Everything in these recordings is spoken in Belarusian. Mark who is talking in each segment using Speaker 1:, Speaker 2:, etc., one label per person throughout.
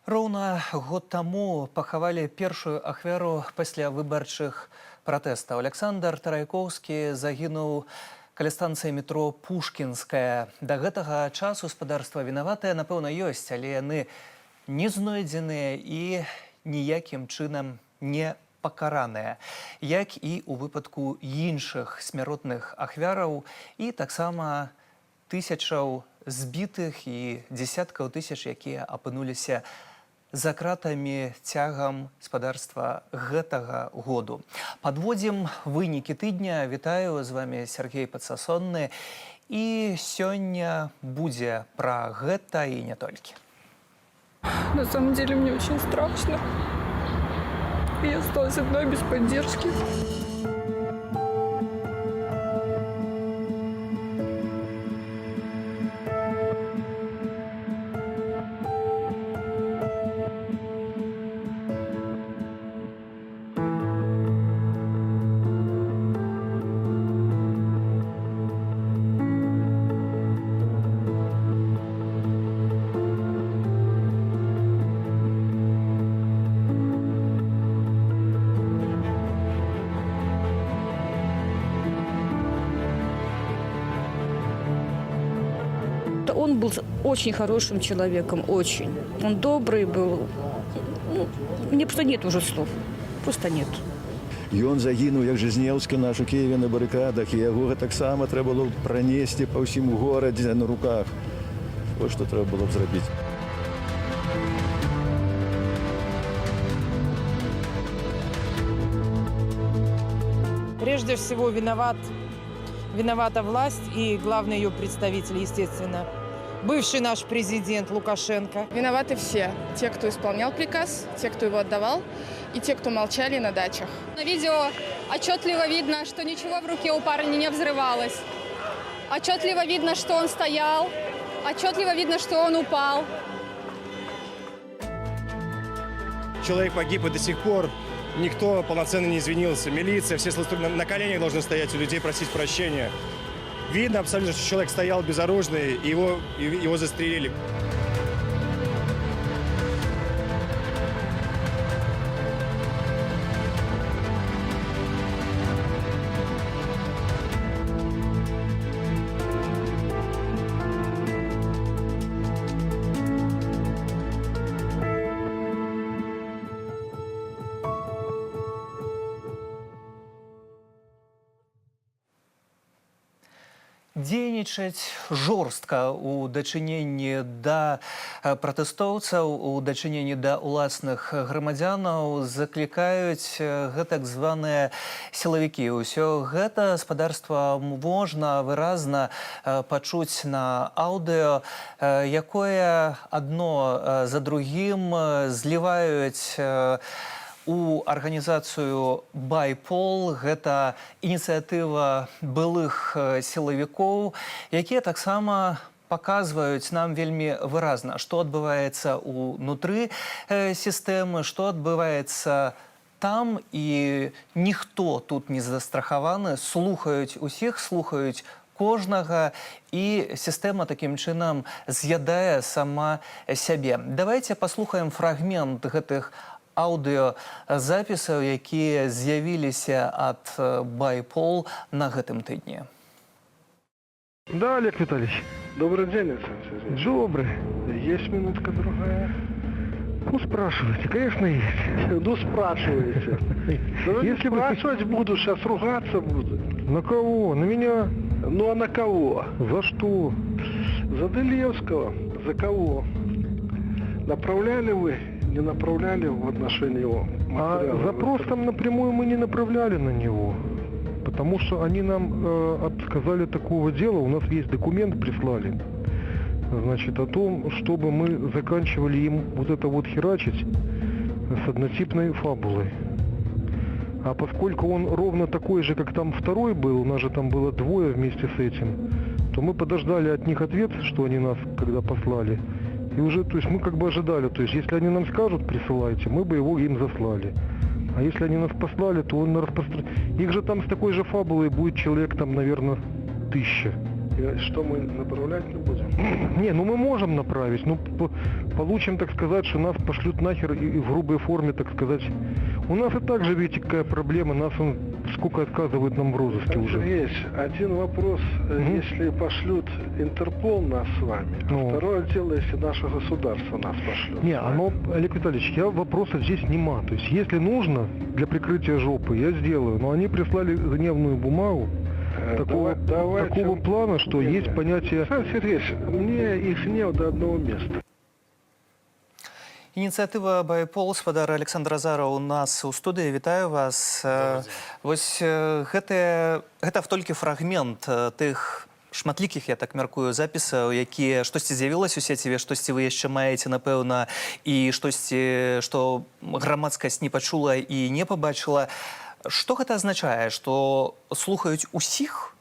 Speaker 1: Роўна год таму пахавалі першую ахвяру пасля выбарчых пратэстаў. Александр Тарайкоўскі загінуў каля станцыі метро Пушкінская. Да гэтага часу спадарства вінаватыя, напэўна, ёсць, але яны не знойдзеныя і ніякім чынам не пакараныя, як і ў выпадку іншых смяротных ахвяраў і таксама тысячаў збітых і дзесяткаў тысяч, якія апынуліся за кратамі цягам спадарства гэтага году. Падводзім вынікі тыдня. Вітаю, з вами Сергей Падсасонны. І сёння будзе пра гэта і не толькі.
Speaker 2: На самом деле мне очень страшно. Я осталась одной без поддержки.
Speaker 3: Он был очень хорошим человеком, очень. Он добрый был. Мне просто нет уже слов. Просто нет.
Speaker 4: Ён загінуў, як Жизнеўскі наш у Киеве на барыкадах, і яго таксама трэба было пранесці па ўсім горадзе на руках. Вот што трэба было б зрабіць.
Speaker 5: Прежде всего виновата власть и главный ее представитель, естественно, бывший наш президент Лукашенко.
Speaker 2: Виноваты все. Те, кто исполнял приказ, те, кто его отдавал, и те, кто молчали на дачах.
Speaker 6: На видео отчетливо видно, что ничего в руке у парня не взрывалось. Отчетливо видно, что он стоял. Отчетливо видно, что он упал.
Speaker 7: Человек погиб, и до сих пор никто полноценно не извинился. Милиция, все службы на коленях должны стоять у людей, просить прощения. Видно абсолютно, что человек стоял безоружный, и его застрелили.
Speaker 1: Дзейнічаць жорстка ў дачыненні да пратэстоўцаў, у дачыненні да ўласных грамадзянаў заклікаюць гэтак званыя сілавікі. Усё гэта спадарства можна выразна пачуць на аўдыо, якое адно за другім зліваюць у арганізацыю «Байпол». Гэта ініцыятыва былых сілавікоў, якія таксама паказваюць нам вельмі выразна, што адбываецца ўнутры сістэмы, што адбываецца там, і ніхто тут не застрахаваны, слухаюць усіх, слухаюць кожнага, і сістэма такім чынам з'ядае сама сябе. Давайце паслухаем фрагмент гэтых аўдыёзапісаў, якія з'явіліся ад «Байпол» на гэтым тыдні.
Speaker 8: Да, Олег Витальевич.
Speaker 9: Добрый день, Александр Сергеевич.
Speaker 8: Добрый.
Speaker 9: Есть минутка другая?
Speaker 8: Ну, спрашивайте, конечно, есть.
Speaker 9: Ну, спрашивайте. Если спрашивать буду, сейчас ругаться буду.
Speaker 8: На кого? На меня?
Speaker 9: Ну, а на кого?
Speaker 8: За что?
Speaker 9: За Делевского. За кого? Направляли вы? Не направляли в отношении его материала?
Speaker 8: Запрос там напрямую мы не направляли на него. Потому что они нам отказали такого дела. У нас есть документ, прислали. Значит, о том, чтобы мы заканчивали им вот это вот херачить с однотипной фабулой. А поскольку он ровно такой же, как там второй был, у нас же там было двое вместе с этим, то мы подождали от них ответ, что они нас когда послали. И уже, то есть мы как бы ожидали, то есть если они нам скажут, присылайте, мы бы его им заслали. А если они нас послали, то он на распространение. Их же там с такой же фабулой будет человек там, наверное, 1000.
Speaker 9: И что, мы направлять не будем?
Speaker 8: Не, ну мы можем направить, ну получим, так сказать, что нас пошлют нахер и в грубой форме, так сказать. У нас и так же, видите, какая проблема, нас он сколько отказывают нам в розыске уже.
Speaker 9: Есть один вопрос, если пошлют Интерпол нас с вами,
Speaker 8: Ну.
Speaker 9: а второе дело, если наше государство нас пошлет.
Speaker 8: Не, оно, Олег Витальевич, я вопроса здесь нема. То есть, если нужно для прикрытия жопы, я сделаю. Но они прислали гневную бумагу такого плана, что есть понятие...
Speaker 9: Александр Сергеевич, мне их не до одного места.
Speaker 1: Ініцыятыва «Байпол», спадар Александр Азараў у нас у студыі. Вітаю вас. Вось гэта толькі фрагмент тых шматлікіх, я так мяркую, запісаў, якія штосьці з'явілася у сеціве, штосьці вы яшчэ маеце, напэўна, і штосьці, што грамадскасць не пачула і не пабачыла. Што гэта азначае, што слухаюць усіх?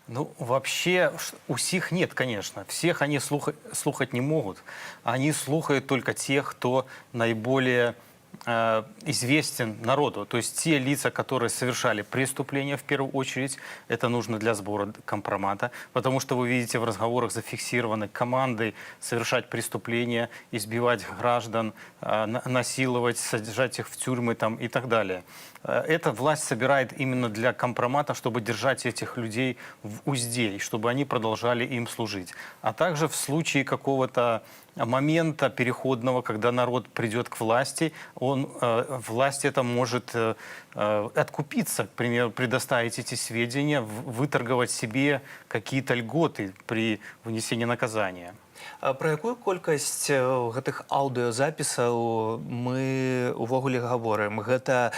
Speaker 10: Ну, вообще, усіх нет, конечно. Всех они слухать не могут. Они слухают только тех, кто наиболее известен народу. То есть те лица, которые совершали преступления в первую очередь, это нужно для сбора компромата, потому что вы видите в разговорах зафиксированы команды совершать преступления, избивать граждан, насиловать, сажать их в тюрьмы там, и так далее. Эта власть собирает именно для компромата, чтобы держать этих людей в узде, и чтобы они продолжали им служить. А также в случае какого-то момента переходного, когда народ придет к власти, власть это может откупиться, к примеру, предоставить эти сведения, выторговать себе какие-то льготы при вынесении наказания.
Speaker 1: Про якую колькасць гэтых аўдыёзапісаў мы увогуле гаворым? Гэта,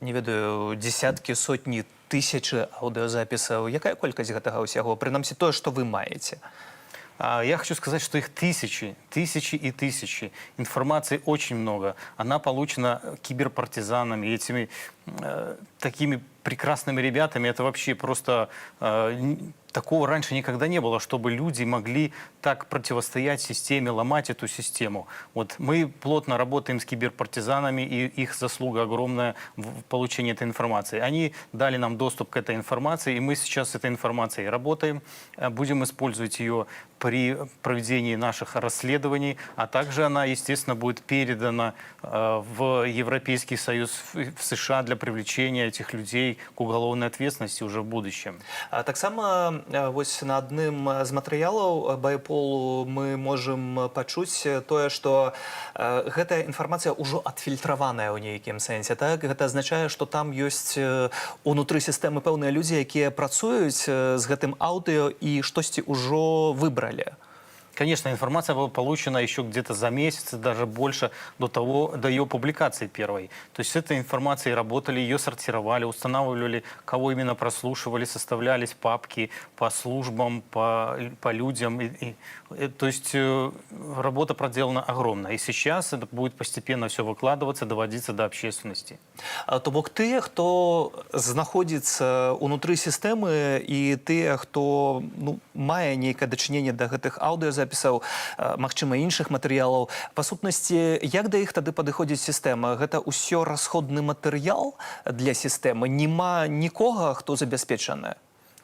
Speaker 1: не ведаю, десяткі, сотні, тысячы аўдыёзапісаў. Якая колькасць гэтага ўсяго? Прынамсі тое, што вы маеце.
Speaker 10: Я хочу сказать, что их тысячи, тысячи и тысячи. Информации очень много. Она получена киберпартизанами, этими такими прекрасными ребятами. Это вообще просто... Такого раньше никогда не было, чтобы люди могли так противостоять системе, ломать эту систему. Вот мы плотно работаем с киберпартизанами, и их заслуга огромная в получении этой информации. Они дали нам доступ к этой информации, и мы сейчас с этой информацией работаем. Будем использовать ее при проведении наших расследований, а также она, естественно, будет передана в Европейский Союз, в США для привлечения этих людей к уголовной ответственности уже в будущем.
Speaker 1: Таксама вось на адным з матэрыялаў «Байполу» мы можам пачуць тое, што гэтая інфармацыя ўжо адфільтраваная ў нейкім сэнсе. Так? Гэта азначае, што там ёсць унутры сістэмы пэўныя людзі, якія працуюць з гэтым аўдыё і штосьці ўжо выбралі.
Speaker 10: Конечно, информация была получена еще где-то за месяц, даже больше до ее публикации первой. То есть с этой информацией работали, ее сортировали, устанавливали, кого именно прослушивали, составлялись папки по службам, по людям. То есть работа проделана огромная. И сейчас это будет постепенно все выкладываться, доводиться до общественности.
Speaker 1: То бок тыя, хто знаходзіцца ўнутры сістэмы, і тыя, хто мае нейкае дачыненне да гэтых аўдыёзапісаў, магчыма, іншых матэрыялаў, па сутнасці, як да іх тады падыходзіць сістэма? Гэта ўсё расходны матэрыял для сістэмы? Нема нікога, хто забяспечаны?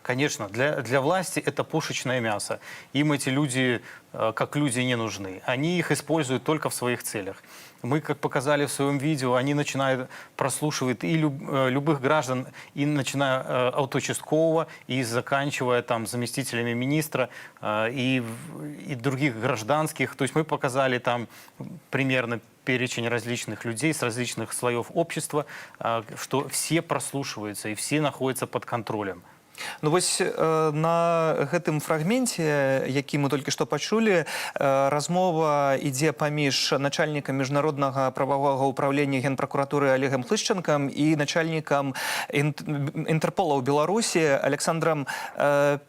Speaker 10: Конечно, для власти это пушечное мясо. Им эти люди, как люди, не нужны. Они их используют только в своих целях. Мы, как показали в своем видео, они начинают прослушивать и любых граждан, и начиная от участкового, и заканчивая там заместителями министра, и других гражданских. То есть мы показали там примерно перечень различных людей с различных слоев общества, что все прослушиваются и все находятся под контролем.
Speaker 1: Ну вось на гэтым фрагменце, які мы толькі што пачулі, размова ідзе паміж начальнікам міжнароднага прававога ўправлення генпракуратуры Олегам Хлышчанкам і начальнікам Інтэрпола ў Беларусі Александрам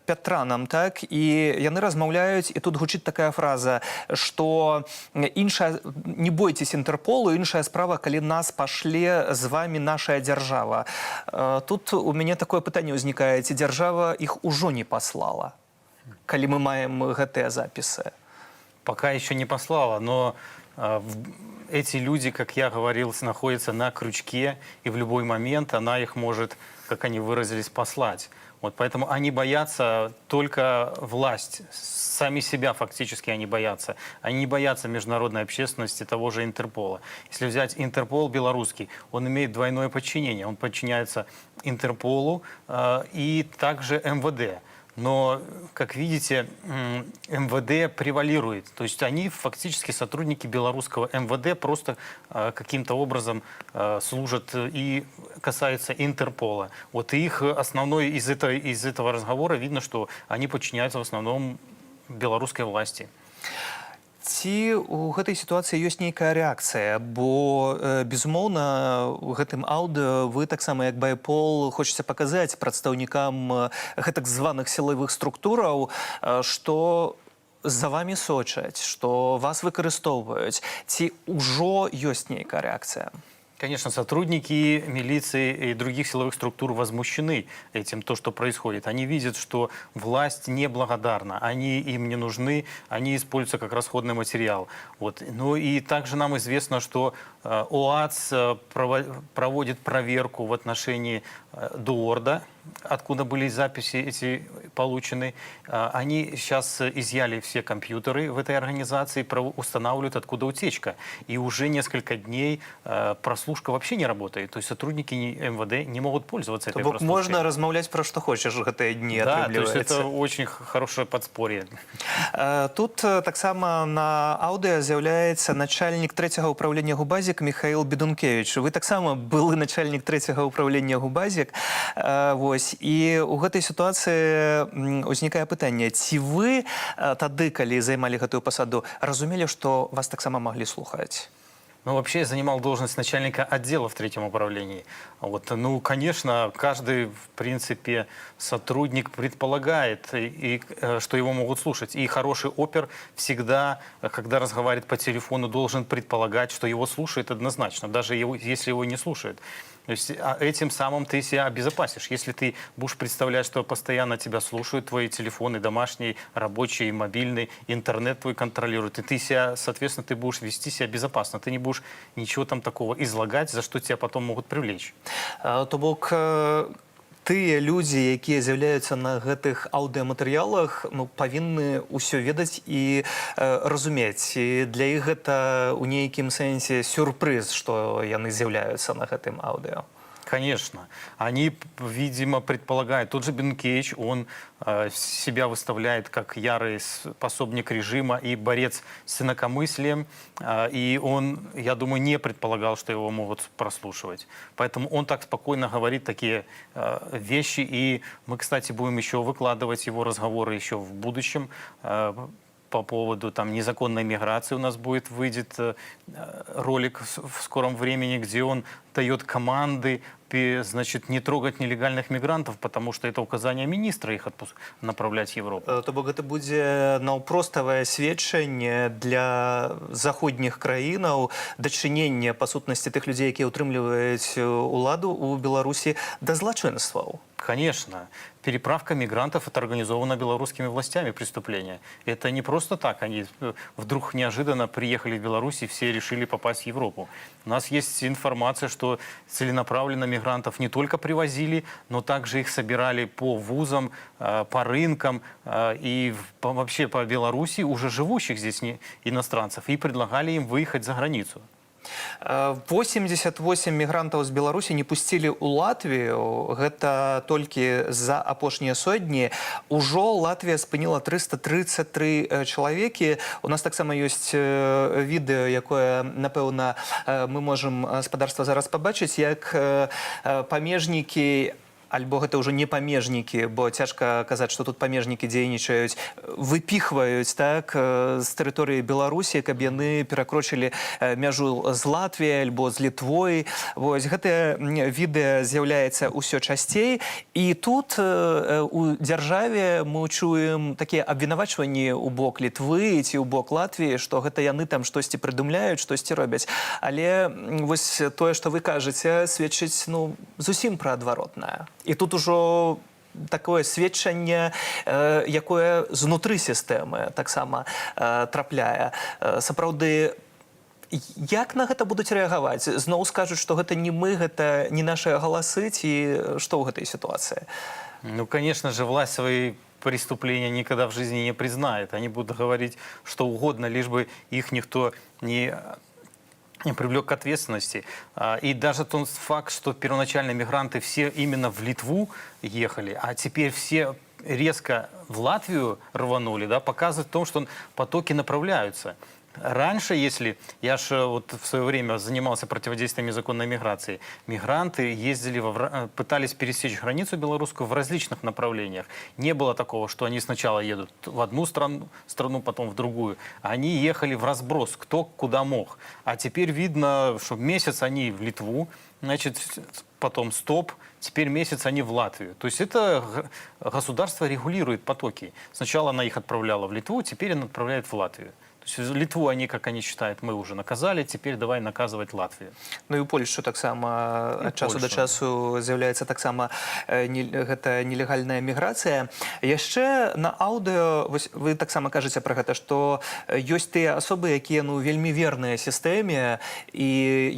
Speaker 1: Пятранам, так? І яны размаўляюць, і тут гучыць такая фраза, што іншая, не бойцеся Інтэрполу, іншая справа, калі нас пашле з вамі нашая дзяржава. Тут у мяне такое пытанне ўзнікае: ці дзяржава іх ужо не послала, калі мы маем гэтыя запісы?
Speaker 10: Пока еще не послала, но эти люди, как я говорил, находятся на крючке, и в любой момент она их может, как они выразились, послать. Вот поэтому они боятся только власть, сами себя фактически они боятся. Они не боятся международной общественности, того же Интерпола. Если взять Интерпол белорусский, он имеет двойное подчинение. Он подчиняется Интерполу и также МВД. Но, как видите, МВД превалирует. То есть они фактически сотрудники белорусского МВД, просто каким-то образом служат и касается Интерпола. Вот и их основной из этого разговора видно, что они подчиняются в основном белорусской власти.
Speaker 1: Ці у гэтай сітуацыі ёсць нейкая рэакцыя, бо безумоўна у гэтым аўдыо вы таксама як байпол хочаце паказаць прадстаўнікам гэтак званых сілавых структураў, што за вамі сочаць, што вас выкарыстоўваюць. Ці ўжо ёсць нейкая рэакцыя?
Speaker 10: Конечно, сотрудники милиции и других силовых структур возмущены этим, то, что происходит. Они видят, что власть неблагодарна, они им не нужны, они используются как расходный материал. Вот. Ну и также нам известно, что ОАЦ проводит проверку в отношении ДООРДа, откуда были записи эти получены. Они сейчас изъяли все компьютеры в этой организации, устанавливают, откуда утечка. И уже несколько дней прослушка вообще не работает. То есть сотрудники МВД не могут пользоваться этой прослушкой.
Speaker 1: Можно размаўляць пра што хочаш гэтыя дні,
Speaker 10: да,
Speaker 1: атрымліваецца.
Speaker 10: то есть это очень хорошее подспорье.
Speaker 1: Тут таксама на аўдыо з'яўляецца начальнік 3-го ўправлення Губазік Михаил Бедункевич. Вы таксама былы начальнік 3-го ўправлення Губазік. Вось. І у гэтай сітуацыі узнікае пытанне, ці вы тады, калі займалі гэтую пасаду, разумелі, што вас таксама маглі слухаць?
Speaker 10: Ну, вообще я занимал должность начальника отдела в 3-м управлении. Вот, ну, конечно, каждый, в принципе, сотрудник предполагает, что его могут слушать. И хороший опер всегда, когда разговаривает по телефону, должен предполагать, что его слушают однозначно, даже если его не слушают. То есть этим самым ты себя обезопасишь. Если ты будешь представлять, что постоянно тебя слушают, твои телефоны домашние, рабочие, мобильные, интернет твой контролируют, и ты себя, соответственно, ты будешь вести себя безопасно. Ты не будешь ничего там такого излагать, за что тебя потом могут привлечь.
Speaker 1: То бок, тыя людзі, якія з'яўляюцца на гэтых аўдыаматэрыялах, ну, павінны ўсё ведаць і разумець. І для іх гэта ў нейкім сэнсе сюрпрыз, што яны з'яўляюцца на гэтым аўдыо.
Speaker 10: Конечно. Они, видимо, предполагают. Тот же Бенкевич, он себя выставляет как ярый пособник режима и борец с инакомыслием. И он, я думаю, не предполагал, что его могут прослушивать. Поэтому он так спокойно говорит такие вещи. И мы, кстати, будем еще выкладывать его разговоры еще в будущем. По поводу там незаконной миграции у нас выйдет ролик в скором времени, где он дает команды, значит, не трогать нелегальных мигрантов, потому что это указание министра их направлять в Европу.
Speaker 1: То бок гэта будзе наўпроставае сведчанне для заходніх краінаў дачынення па сутнасці тых людзей, якія ўтрымліваюць уладу ў Беларусі да злачынстваў.
Speaker 10: Конечно. Переправка мигрантов – это организовано белорусскими властями преступление. Это не просто так. Они вдруг неожиданно приехали в Беларусь и все решили попасть в Европу. У нас есть информация, что целенаправленно мигрантов не только привозили, но также их собирали по вузам, по рынкам и вообще по Беларуси, уже живущих здесь иностранцев, и предлагали им выехать за границу.
Speaker 1: 88 мігрантаў з Беларусі не пусцілі ў Латвію. Гэта толькі за апошнія сотні. Ужо Латвія спыніла 333 чалавекі. У нас таксама ёсць відэо, якое, напэўна, мы можам, спадарства, зараз пабачыць, як памежнікі, альбо гэта ўжо не памежнікі, бо цяжка казаць, што тут памежнікі дзейнічаюць, выпіхваюць так з тэрыторыі Беларусі, каб яны перакрочылі мяжу з Латвіяй альбо з Літвой. Вось гэтае відэа з'яўляецца ўсё часцей. І тут у дзяржаве мы чуем такія абвінавачванні ў бок Літвы ці ў бок Латвіі, што гэта яны там штосьці прыдумляюць, штосьці робяць. Але вось тое, што вы кажаце, сведчыць, ну, зусім пра адваротнае. І тут ужо такое сведчанне, якое знутры сістэмы таксама трапляе. Сапраўды, Як на гэта будуць рэагаваць? Зноў скажуць, што гэта не мы, гэта не нашыя галасы, ці што ў гэтай сітуацыі?
Speaker 10: Ну, конечно же, власть свои преступления никогда в жизни не признает. Они будут говорить что угодно, лишь бы их никто не привлек к ответственности. И даже тот факт, что первоначально мигранты все именно в Литву ехали, а теперь все резко в Латвию рванули, да, показывает в том, что потоки направляются. Раньше, если я же вот в свое время занимался противодействием незаконной миграции, мигранты ездили, пытались пересечь границу белорусскую в различных направлениях. Не было такого, что они сначала едут в одну страну, потом в другую. Они ехали в разброс, кто куда мог. А теперь видно, что месяц они в Литву, значит, потом стоп, теперь месяц они в Латвию. То есть это государство регулирует потоки. Сначала она их отправляла в Литву, теперь она отправляет в Латвию. Литву они, как они считают, мы уже наказали, теперь давай наказывать Латвию.
Speaker 1: Ну і Польшу таксама ад часу да часу з'яўляецца таксама гэта нелегальная міграцыя. Яшчэ на аўдыо вы таксама кажаце пра гэта, што ёсць тыя асобы, якія вельмі верныя сістэме і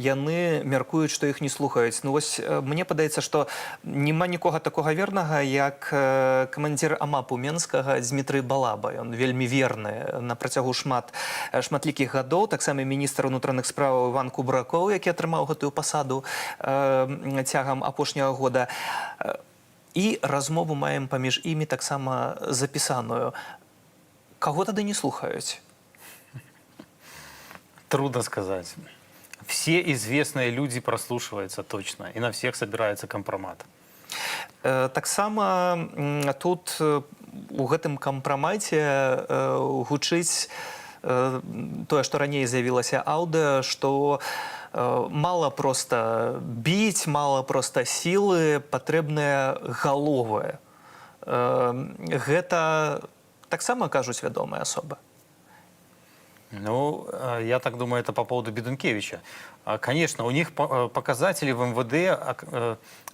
Speaker 1: яны мяркуюць, што іх не слухаюць. Ну вось мне падаецца, што няма нікога такога вернага, як камандзір АМАПу Менскага Дмітрый Балаба. Ён вельмі верны на працягу шматлікіх гадоў, таксама міністр унутраных справаў Іван Кубракоў, які атрымаў гэтую пасаду цягам апошняга года. І размову маем паміж імі таксама запісаную. Каго тады не слухаюць?
Speaker 10: Трудно сказать. Все известные люди прослушиваются точно, и на всех собирается компромат.
Speaker 1: Таксама тут у гэтым кампрамаце гучыць тое, што раней з'явілася аўдыо, што мала проста біць, мала проста сілы, патрэбныя галовы. Гэта таксама кажуць вядомыя асобы?
Speaker 10: Ну, я так думаю, это по поводу Бедункевича. Конечно, у них показатели в МВД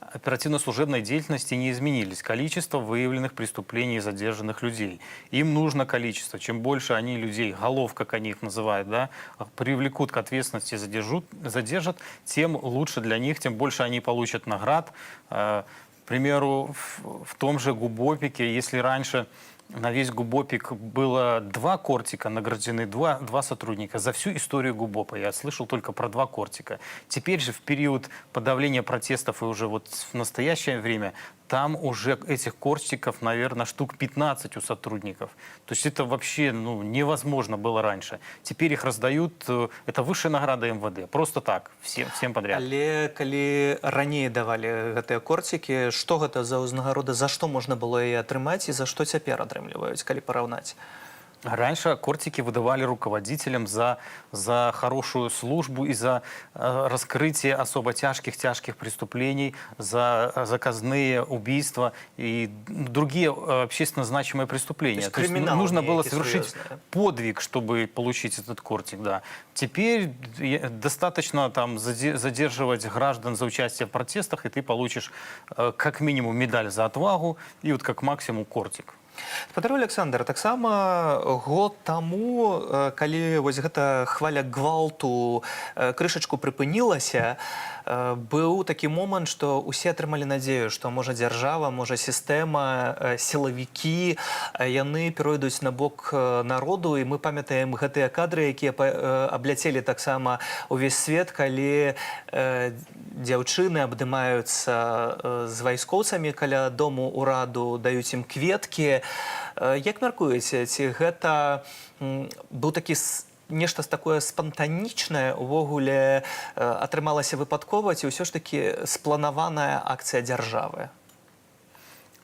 Speaker 10: оперативно-служебной деятельности не изменились. Количество выявленных преступлений и задержанных людей. Им нужно количество. Чем больше они людей, голов, как они их называют, да, привлекут к ответственности, задержат, тем лучше для них, тем больше они получат наград. К примеру, в том же Губопике, если раньше на весь Губопик было 2 кортика награждены, 2 сотрудника за всю историю Губопа. Я слышал только про 2 кортика. Теперь же в период подавления протестов и уже вот в настоящее время там уже этих кортиков, наверное, штук 15 у сотрудников. То есть это вообще невозможно было раньше. Теперь их раздают, это высшая награда МВД. Просто так, всем подряд.
Speaker 1: Але калі раней давалі гэтыя кортики, што гэта за ўзнагарода, за што можна было яе атрымаць і за што цяпер атрымліваюць, калі параўнаць?
Speaker 10: Раньше кортики выдавали руководителям за хорошую службу и за раскрытие особо тяжких преступлений, за заказные убийства и другие общественно значимые преступления. То есть нужно было совершить подвиг, чтобы получить этот кортик. Да. Теперь достаточно там задерживать граждан за участие в протестах, и ты получишь как минимум медаль за отвагу и вот как максимум кортик.
Speaker 1: Спадарожны Александр, таксама год таму, калі вось гэта хваля гвалту крышачку прыпынілася, быў такі момант, што ўсе атрымалі надзею, што можа дзяржава, можа сістэма, сілавікі, яны перайдуць на бок народу, і мы памятаем гэтыя кадры, якія абляцелі таксама увесь свет, калі дзяўчыны абдымаюцца з вайскоўцамі каля дому ўраду, даюць ім кветкі. Як мяркуеце, ці гэта быў такі нешта такое спантанічнае, увогуле атрымалася выпадкова, ці ўсё ж такі спланаваная акцыя дзяржавы?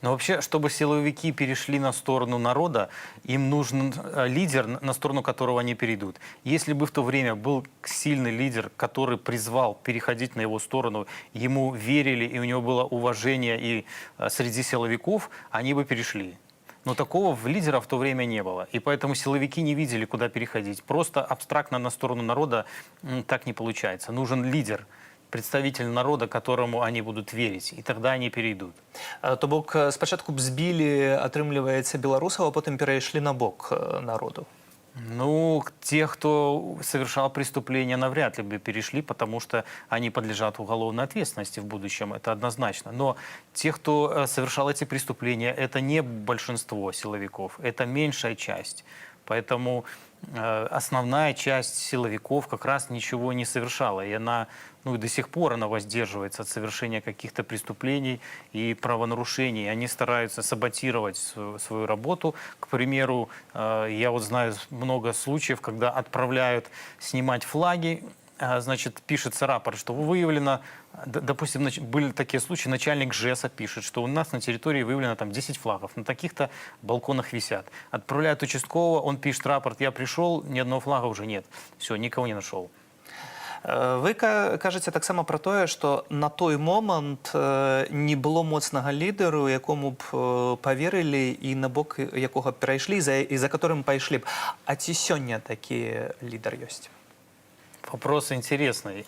Speaker 10: Но вообще, чтобы силовики перешли на сторону народа, им нужен лидер, на сторону которого они перейдут. Если бы в то время был сильный лидер, который призвал переходить на его сторону, ему верили, и у него было уважение и среди силовиков, они бы перешли. Но такого в лидера в то время не было. И поэтому силовики не видели, куда переходить. Просто абстрактно на сторону народа так не получается. Нужен лидер, представитель народа, которому они будут верить. И тогда они перейдут.
Speaker 1: То бок спачатку б збілі, атрымліваецца беларусаў, а потым перайшлі на бок народу.
Speaker 10: Ну, те, кто совершал преступления, навряд ли бы перешли, потому что они подлежат уголовной ответственности в будущем, это однозначно. Но те, кто совершал эти преступления, это не большинство силовиков, это меньшая часть. Поэтому основная часть силовиков как раз ничего не совершала. И она, ну и до сих пор она воздерживается от совершения каких-то преступлений и правонарушений. Они стараются саботировать свою работу. К примеру, я вот знаю много случаев, когда отправляют снимать флаги, значит, пишется рапорт, что выявлено, допустим, были такие случаи, начальник ЖЭСа пишет, что у нас на территории выявлено там 10 флагов, на таких-то балконах висят. Отправляют участкового, он пишет рапорт, я пришел, ни одного флага уже нет. Все, никого не нашел.
Speaker 1: Вы кажаце таксама пра тое, што на той момант не было моцнага лідару, якому б паверылі і на бок якога перайшлі і за которым пайшлі б. А ці сёння такі лідар ёсць?
Speaker 10: Вопрос интересный.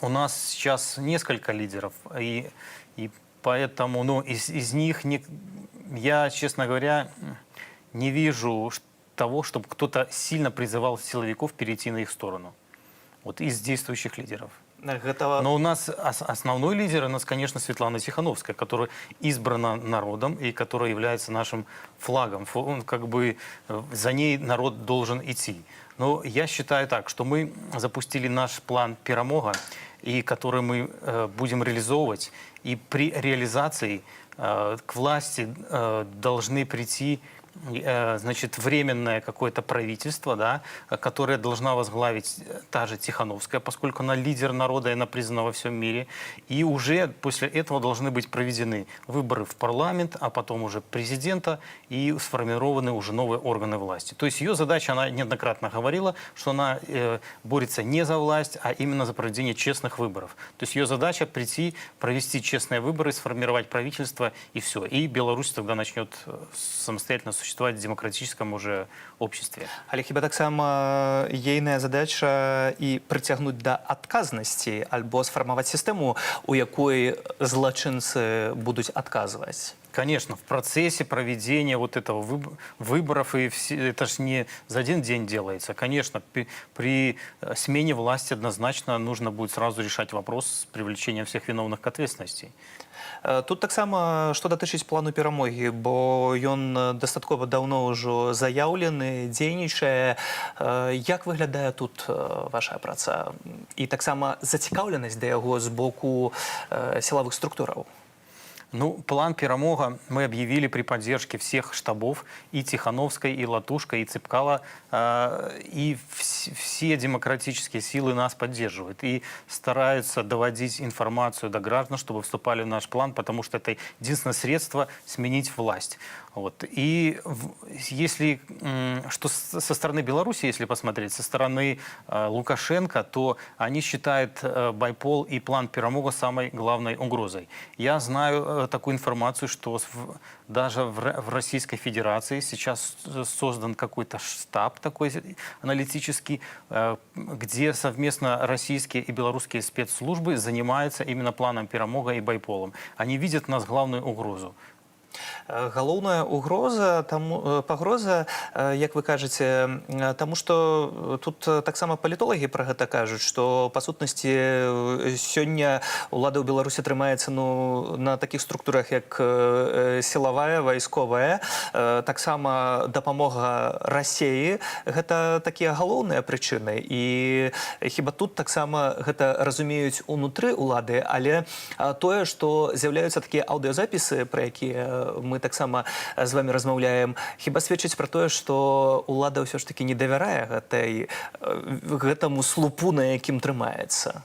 Speaker 10: У нас сейчас несколько лидеров, и поэтому, ну, из них я, честно говоря, не вижу того, чтобы кто-то сильно призывал силовиков перейти на их сторону. Вот из действующих лидеров. Но у нас основной лидер, у нас, конечно, Светлана Тихановская, которая избрана народом и которая является нашим флагом. Он, как бы, за ней народ должен идти. Но я считаю так, что мы запустили наш план «Перемога», и который мы будем реализовывать. И при реализации к власти должны прийти, значит, временное какое-то правительство, да, которое должна возглавить та же Тихановская, поскольку она лидер народа, и она признана во всем мире. И уже после этого должны быть проведены выборы в парламент, а потом уже президента, и сформированы уже новые органы власти. То есть ее задача, она неоднократно говорила, что она борется не за власть, а именно за проведение честных выборов. То есть ее задача прийти, провести честные выборы, сформировать правительство, и все. И Беларусь тогда начнет самостоятельно существовать в демократическом уже обществе.
Speaker 1: Але хіба таксама ейная задача і прыцягнуць да адказнасці альбо сфармаваць сістэму, у якой злачынцы будуць адказваць?
Speaker 10: Конечно, в процессе проведения вот этого выборов, и это же не за один день делается. Конечно, при смене власти однозначно нужно будет сразу решать вопрос с привлечением всех виновных к ответственности.
Speaker 1: Тут таксама, што датычыць плану перамогі, бо ён дастаткова даўно ўжо заяўлены, дзейнічае. Як выглядае тут ваша праца? І таксама зацікаўленасць да яго з боку сілавых структураў?
Speaker 10: Ну, план «Перемога» мы объявили при поддержке всех штабов, и Тихановской, и Латушка, и Цепкала, и все демократические силы нас поддерживают и стараются доводить информацию до граждан, чтобы вступали в наш план, потому что это единственное средство сменить власть. Вот. И если, что со стороны Беларуси, если посмотреть, со стороны Лукашенко, то они считают байпол и план «Перемога» самой главной угрозой. Я знаю такую информацию, что даже в Российской Федерации сейчас создан какой-то штаб такой аналитический, где совместно российские и белорусские спецслужбы занимаются именно планом «Перемога» и байполом. Они видят в нас главную угрозу.
Speaker 1: Галоўная угроза, пагроза, як вы кажаце, таму што тут таксама палітолагі пра гэта кажуць, што па сутнасці сёння ўлада ў Беларусі трымаецца на такіх структурах, як сілавая, вайсковая, таксама дапамога Расіі, гэта такія галоўныя прычыны. І хіба тут таксама гэта разумеюць унутры ўлады, але тое, што з'яўляюцца такія аўдыёзапісы, пра якія мы таксама з вами размаўляем, хіба сведчыць пра тое, што ўлада ўсё ж таки не давярае гэтаму слупу, на якім трымаецца?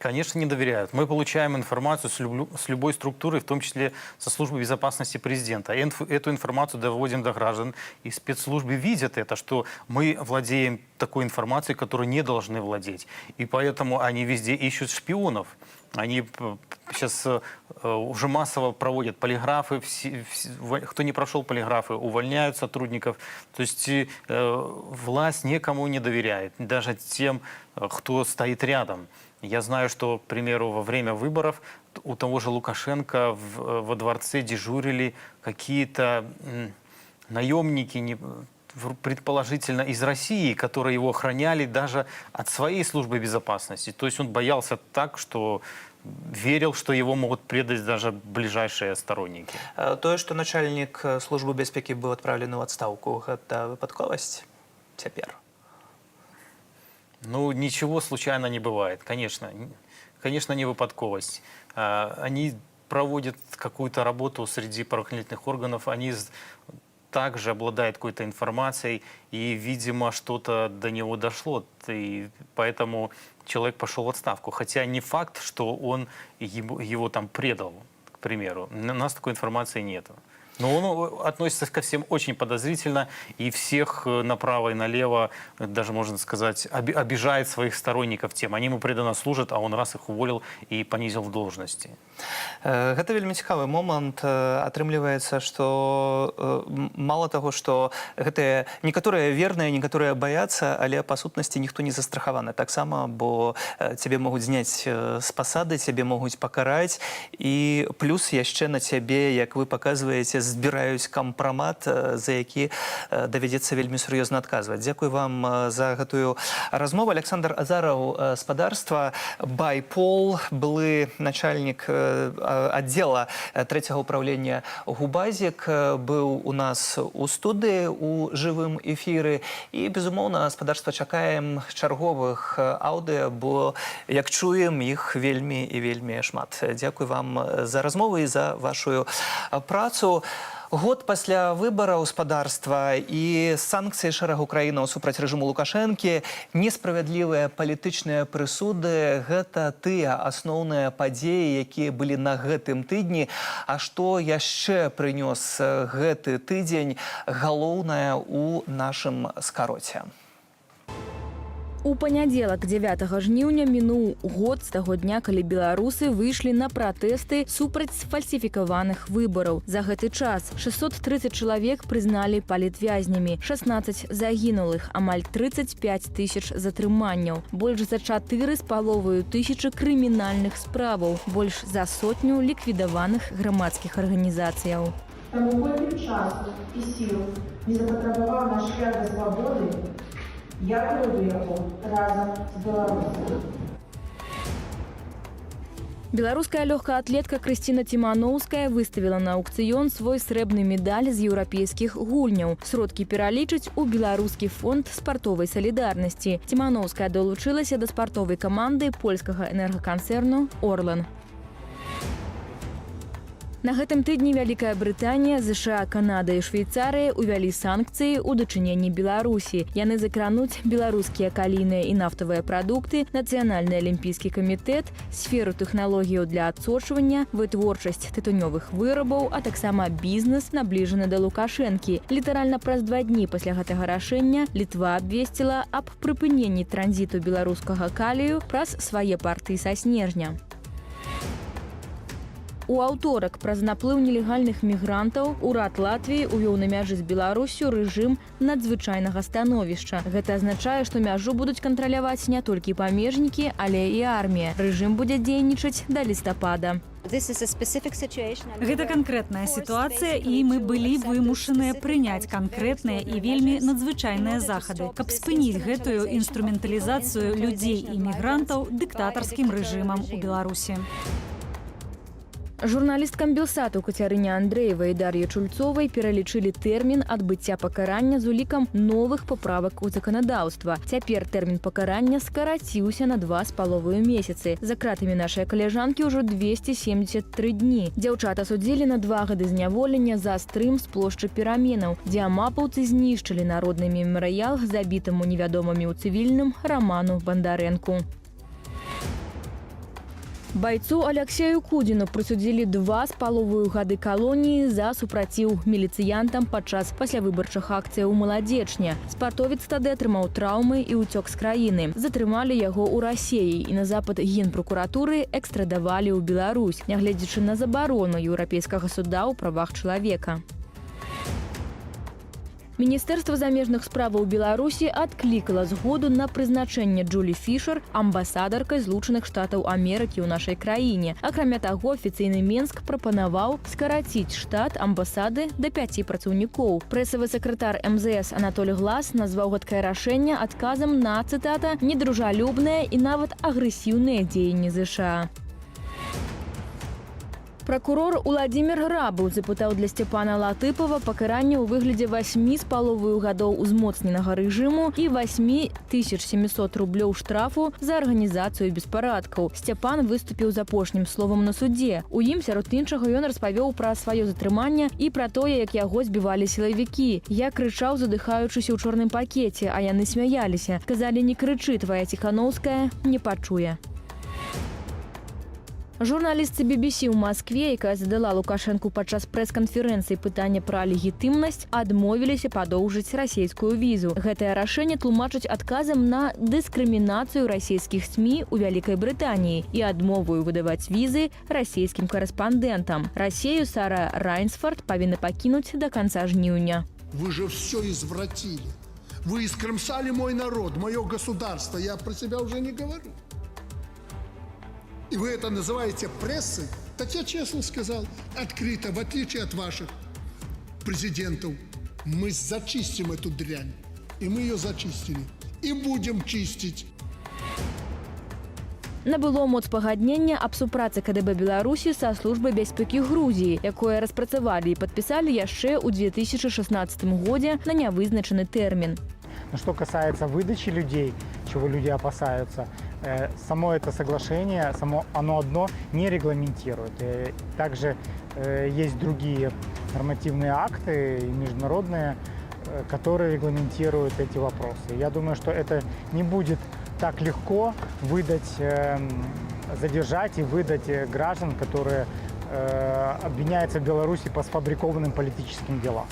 Speaker 10: Конечно, не доверяют. Мы получаем информацию с любой структуры, в том числе со службы безопасности президента. Эту информацию доводим до граждан, и спецслужбы видят это, что мы владеем такой информацией, которой не должны владеть. И поэтому они везде ищут шпионов. Они сейчас уже массово проводят полиграфы, кто не прошел полиграфы, увольняют сотрудников. То есть власть никому не доверяет, даже тем, кто стоит рядом. Я знаю, что, к примеру, во время выборов у того же Лукашенко во дворце дежурили какие-то наемники, предположительно из России, которые его охраняли даже от своей службы безопасности. То есть он боялся так, что верил, что его могут предать даже ближайшие сторонники.
Speaker 1: Тое, што начальнік службы бяспекі быў адпраўлены ў адстаўку, гэта выпадковасць цяпер?
Speaker 10: Ну, ничего случайно не бывает, конечно. Конечно, не выпадковость. Они проводят какую-то работу среди правоохранительных органов, они также обладают какой-то информацией, и, видимо, что-то до него дошло, и поэтому человек пошел в отставку. Хотя не факт, что он его там предал, к примеру. У нас такой информации нет. Но он относится ко всем очень подозрительно, и всех направо и налево, даже можно сказать, обижает своих сторонников тем. Они ему преданно служат, а он раз их уволил и понизил в должности.
Speaker 1: Гэта вельмі цікавы момант. Атрымліваецца, што мало таго, што гэтыя некаторыя верныя, некаторыя баяцца, але па сутнасці ніхто не застрахаваны. Таксама, бо цябе могуць зняць з пасады, цябе могуць пакараць, і плюс яшчэ на цябе, як вы паказваеце, збіраюць кампрамат, за які давядзецца вельмі сур'ёзна адказваць. Дзякуй вам за гэтую размову. Александр Азараў, спадарства Байпол, былы начальнік аддзела 3-го ўправлення Губазік, быў у нас у студыі у жывым эфіры. І, безумоўна, спадарства чакаем чарговых аўдыо, бо, як чуем, іх вельмі і вельмі шмат. Дзякуй вам за размову і за вашу працу. Год пасля выбараў спадарства і санкцыі шэрагу краінаў супраць рэжыму Лукашэнкі, несправядлівыя палітычныя прысуды – гэта тыя асноўныя падзеі, якія былі на гэтым тыдні. А што яшчэ прынёс гэты тыдзень, галоўнае ў нашым скароце.
Speaker 11: У панядзелак 9 жніўня мінуў год з таго дня, калі беларусы выйшлі на пратэсты супраць сфальсіфікаваных выбараў. За гэты час 630 чалавек прызналі палітвязнямі, 16 загінулых, амаль 35 тысяч затрыманняў, больш за 4,5 тысячы крымінальных справаў, больш за 100 ліквідаваных грамадскіх арганізацыяў.
Speaker 12: Таму колькі часу і сіл не запатрабаваў наш шлях да свабоды, я пройду яго разам з беларусамі.
Speaker 11: Беларуская лёгкаатлетка Крысціна Ціманоўская выставіла на аукцыён свой срэбны медаль з еўрапейскіх гульняў. Сродкі пералічаць у беларускі фонд спартовай салідарнасці. Ціманоўская далучылася да спартовай каманды польскага энергаканцэрну «Орлан». На гэтым тыдні Вялікая Брытанія, ЗША, Канада і Швейцарыя увялі санкцыі ў дачыненні Беларусі. Яны закрануць беларускія калійныя і нафтавыя прадукты, Нацыянальны алімпійскі камітэт, сферу тэхналогіяў для адсочвання, вытворчасць тытунёвых вырабаў, а таксама бізнес, набліжаны да Лукашэнкі. Літаральна праз 2 дні пасля гэтага рашэння Літва абвесціла аб прыпыненні транзіту беларускага калію праз свае парты са снежня. У аўторак праз наплыў нелегальных мігрантаў урад Латвіі увёў на мяжы з Беларусю рэжым надзвычайнага становішча. Гэта азначае, што мяжу будуць кантраляваць не толькі памежнікі, але і армія. Рэжым будзе дзейнічаць да лістапада.
Speaker 13: Гэта канкрэтная сітуацыя, і мы былі вымушаныя прыняць канкрэтныя і вельмі надзвычайныя захады, каб спыніць гэтую інструменталізацыю людзей і мігрантаў дыктатарскім рэжымам у Беларусі.
Speaker 11: Журналісткам Белсату Кацярыне Андрэевай і Дар'і Чульцовай пералічылі тэрмін адбыцця пакарання з улікам новых паправак у заканадаўства. Цяпер тэрмін пакарання скараціўся на 2,5 месяцы. За кратамі нашай каляжанкі ўжо 273 дні. Дзяўчата судзілі на 2 гады зняволення за стрым з плошчы Пераменаў, дзе амапаўцы знішчылі народны мемарыял забітаму невядомымі ў цывільным Раману Бандарэнку. Байцу Алексею Кудзіну прысудзілі 2,5 гады калоніі за супраціў міліцыянтам падчас паслявыбарчых акцыяў у Маладзечне. Спартовец тады атрымаў траўмы і ўцёк з краіны. Затрымалі яго ў Расіі і на запад генпракуратуры экстрадавалі ў Беларусь, нягледзячы на забарону Еўрапейскага суда ў правах чалавека. Міністэрства замежных справаў Беларусі адклікала згоду на прызначэнне Джулі Фішер амбасадаркай Злучаных Штатаў Амерыкі ў нашай краіне. Акрамя таго, афіцыйны Менск прапанаваў скараціць штат амбасады да 5 працаўнікоў. Прэсавы сакратар МЗС Анатолий Глас назваў гэткае рашэнне адказам на, цытата, недружалюбныя і нават агрэсіўныя дзеянні ЗША. Прокурор Уладзімір Грабаў запытаў для Сцяпана Латыпова пакаранне ў выглядзе 8,5 гадоў узмоцненага рэжыму і 8700 рублёў штрафу за арганізацыю беспарадкаў. Сцяпан выступіў з апошнім словам на судзе. У ім, сярод іншага, ён распавёў пра сваё затрыманне і пра тое, як яго збівалі сілавікі. Я крычаў, задыхаючыся ў чорным пакеце, а яны смяяліся. Казалі, не крычы, твая Ціханаўская не пачуе. Журналістцы BBC ў Маскве, якая задала Лукашэнку падчас прэс-канферэнцыі пытанне пра легітымнасць, адмовіліся падоўжыць расійскую візу. Гэтае рашэнне тлумачаць адказам на дыскрымінацыю расійскіх СМІ ў Вялікай Брытаніі і адмову выдаваць візы расійскім карэспандэнтам. Расею Сара Райнсфорд павінна пакінуць да канца жніўня.
Speaker 14: Вы же все извратили. Вы искромсали мой народ, мое государство. Я про себя уже не говорю. И вы это называете прессой? Так я честно сказал, открыто, в отличие от ваших президентов, мы зачистим эту дрянь. И мы ее зачистили. И будем чистить.
Speaker 11: Набыло моц пагаднення аб супрацы КДБ Беларусі са службай бяспекі Грузіі, якое распрацавалі і падпісалі яшчэ ў 2016 годзе на нявызначаны тэрмін.
Speaker 15: Но что касается выдачи людей, чего люди опасаются, само это соглашение, оно одно не регламентирует. Также есть другие нормативные акты и международные, которые регламентируют эти вопросы. Я думаю, что это не будет так легко выдать, задержать и выдать граждан, которые обвиняются в Беларуси по сфабрикованным политическим делам.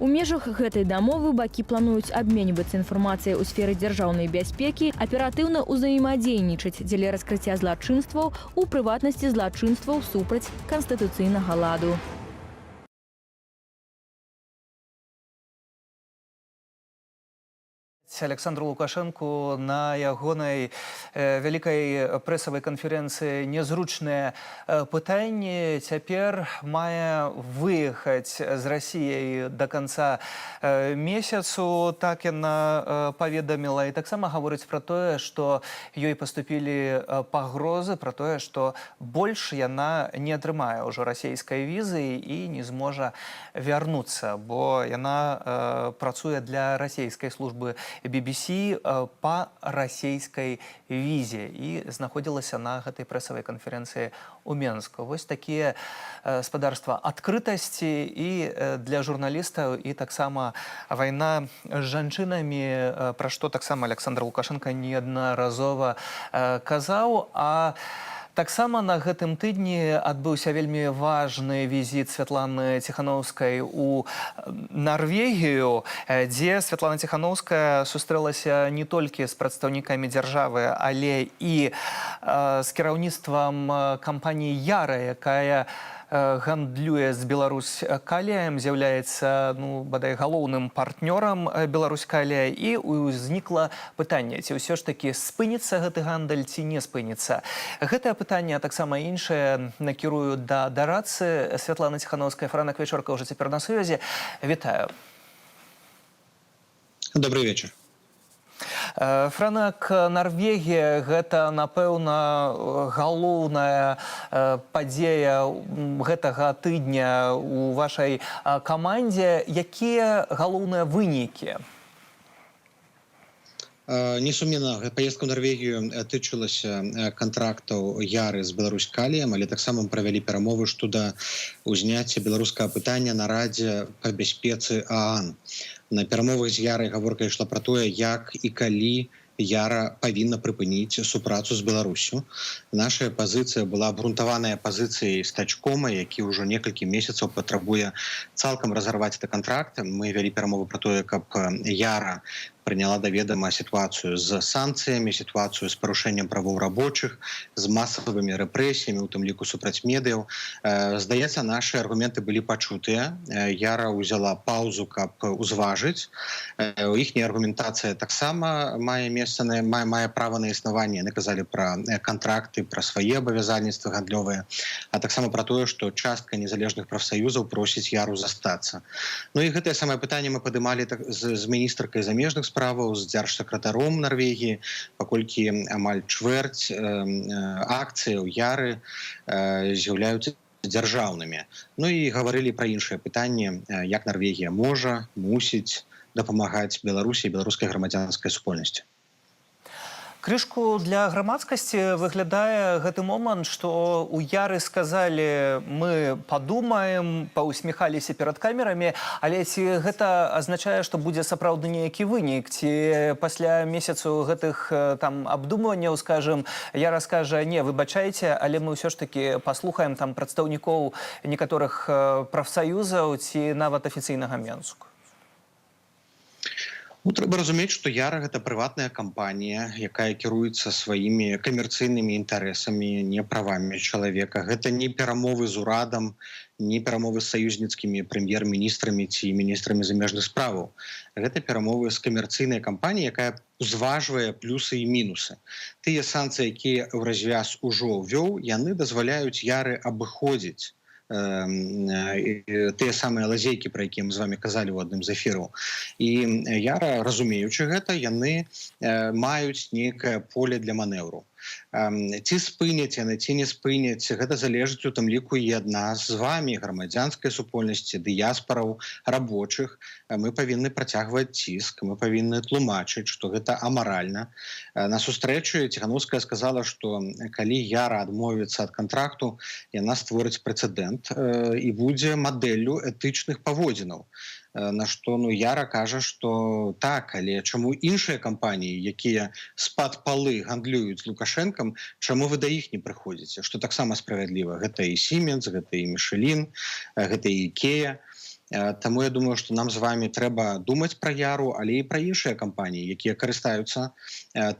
Speaker 11: У межах гэтай дамовы бакі плануюць абменьвацца інфармацыяй у сферы дзяржаўнай бяспекі, аператыўна ўзаемадзейнічаць дзеля раскрыцця злачынстваў, у прыватнасці злачынстваў супраць канстытуцыйнага ладу.
Speaker 1: Александру Лукашенку на ягонай вялікай прэсавай канферэнцыі незручныя пытанні. Цяпер мае выехаць з Расіяй да канца месяцу, так яна паведаміла. І таксама гаворыць пра тое, што ёй паступілі пагрозы, пра тое, што больш яна не атрымае ўжо расійскай візы і не зможа вярнуцца, бо яна працуе для расійскай службы BBC па расійскай візе і знаходзілася на гэтай прэсавай канферэнцыі ў Менску. Вось такія спадарства адкрытасці і для журналістаў, і таксама вайна з жанчынамі, пра што таксама Александр Лукашенко неаднаразова казаў. А таксама на гэтым тыдні адбыўся вельмі важны візіт Святланы Ціханаўскай у Нарвегію, дзе Святлана Ціханаўская сустрэлася не толькі з прадстаўнікамі дзяржавы, але і з кіраўніцтвам кампаніі «Яра», якая гандлюе з Беларусь каліем, з'яўляецца бадай галоўным партнёрам Беларусь калія, і ўзнікла пытанне, ці ўсё ж такі спыніцца гэты гандаль, ці не спыніцца. Гэтае пытанне, а таксама іншае, накірую да дарадцы Святланы Ціханаўскай. Франак Вечорка ўжо цяпер на сувязі. Вітаю.
Speaker 16: Добрый вечер.
Speaker 1: Франак, Нарвегія – гэта, напэўна, галоўная падзея гэтага тыдня у вашай камандзе. Якія галоўныя вынікі?
Speaker 16: Несумненна, паездка ў Нарвегію тычылася кантрактаў Яры з Беларусь каліем, але таксама правялі перамовы шчодо ўзняцця беларускага пытання на Радзе па бяспецы ААН. На перамовах з Ярай гаворка ішла пра тое, як і калі Яра павінна прыпыніць супрацу з Беларусю. Наша пазіцыя была абгрунтаваная пазіцыяй стачкома, які ўжо некалькі месяцаў патрабуе цалкам разарваць гэты кантракт. Мы вялі перамовы пра тое, каб Яра прыняла да ведама сітуацыю з санкцыямі, сітуацыю з парушэннем правоў рабочых, з масавымі рэпрэсіямі, у тым ліку супраць медыяў. Здаецца, нашы аргументы былі пачутыя. Яра ўзяла паўзу, каб узважыць. Іхняя аргументацыя таксама мае месца, мае права на існаванне. Яны казалі пра кантракты, пра свае абавязальніцтвы гандлёвыя, а таксама пра тое, што частка незалежных прафсаюзаў просіць Яру застацца. Ну і гэтае самае пытанне мы падымалі з міністркай замежных справаў, з дзяржсакратаром Нарвегіі, паколькі амаль чвэрць акцыяў Яры з'яўляюцца дзяржаўнымі. Ну і гаварылі пра іншае пытанне, як Нарвегія можа, мусіць дапамагаць Беларусі і беларускай грамадзянскай супольнасці.
Speaker 1: Крышку для грамадскасці выглядае гэты момант, што у Яры сказалі, мы падумаем, паўсміхаліся перад камерамі, але ці гэта азначае, што будзе сапраўдны нейкі вынік? Ці пасля месяцу гэтых там абдумванняў, скажем, Яра скажа, не, выбачайце, але мы ўсё ж такі паслухаем там прадстаўнікоў некаторых прафсаюзаў ці нават афіцыйнага Менску?
Speaker 16: Ну, трэба разумець, што Яра – гэта прыватная кампанія, якая кіруецца сваімі камерцыйнымі інтарэсамі, не правамі чалавека. Гэта не перамовы з урадам, не перамовы з саюзніцкімі прэм'ер-міністрамі ці міністрамі замежных справаў. Гэта перамовы з камерцыйнай кампаніяй, якая узважвае плюсы і мінусы. Тыя санкцыі, якія Еўразвяз ужо ўвёў, яны дазваляюць Яры абыходзіць тыя самыя лазейкі, пра якія мы з вами казалі ў адным з эфіраў. І Яра, разумеючы гэта, яны маюць нейкае поле для манеўру. Ці спыняць яны, ці не спыняць, гэта залежыць у тым ліку і ад нас з вами, грамадзянскай супольнасці, дыяспараў, рабочых. Мы павінны працягваць ціск, мы павінны тлумачыць, што гэта амаральна. На сустрэчы Ціхановская сказала, што калі Яра адмовіцца ад кантракту, яна створыць прэцэдэнт і будзе мадэллю этычных паводзінаў. На што Яра кажа, што так, але чаму іншыя кампаніі, якія з-пад палы гандлююць з Лукашэнкам, чаму вы да іх не прыходзіце? Што таксама справядліва. Гэта і Сіменс, гэта і Мішэлін, гэта і Ікея. Таму я думаю, што нам з вами трэба думаць пра Яру, але і пра іншыя кампаніі, якія карыстаюцца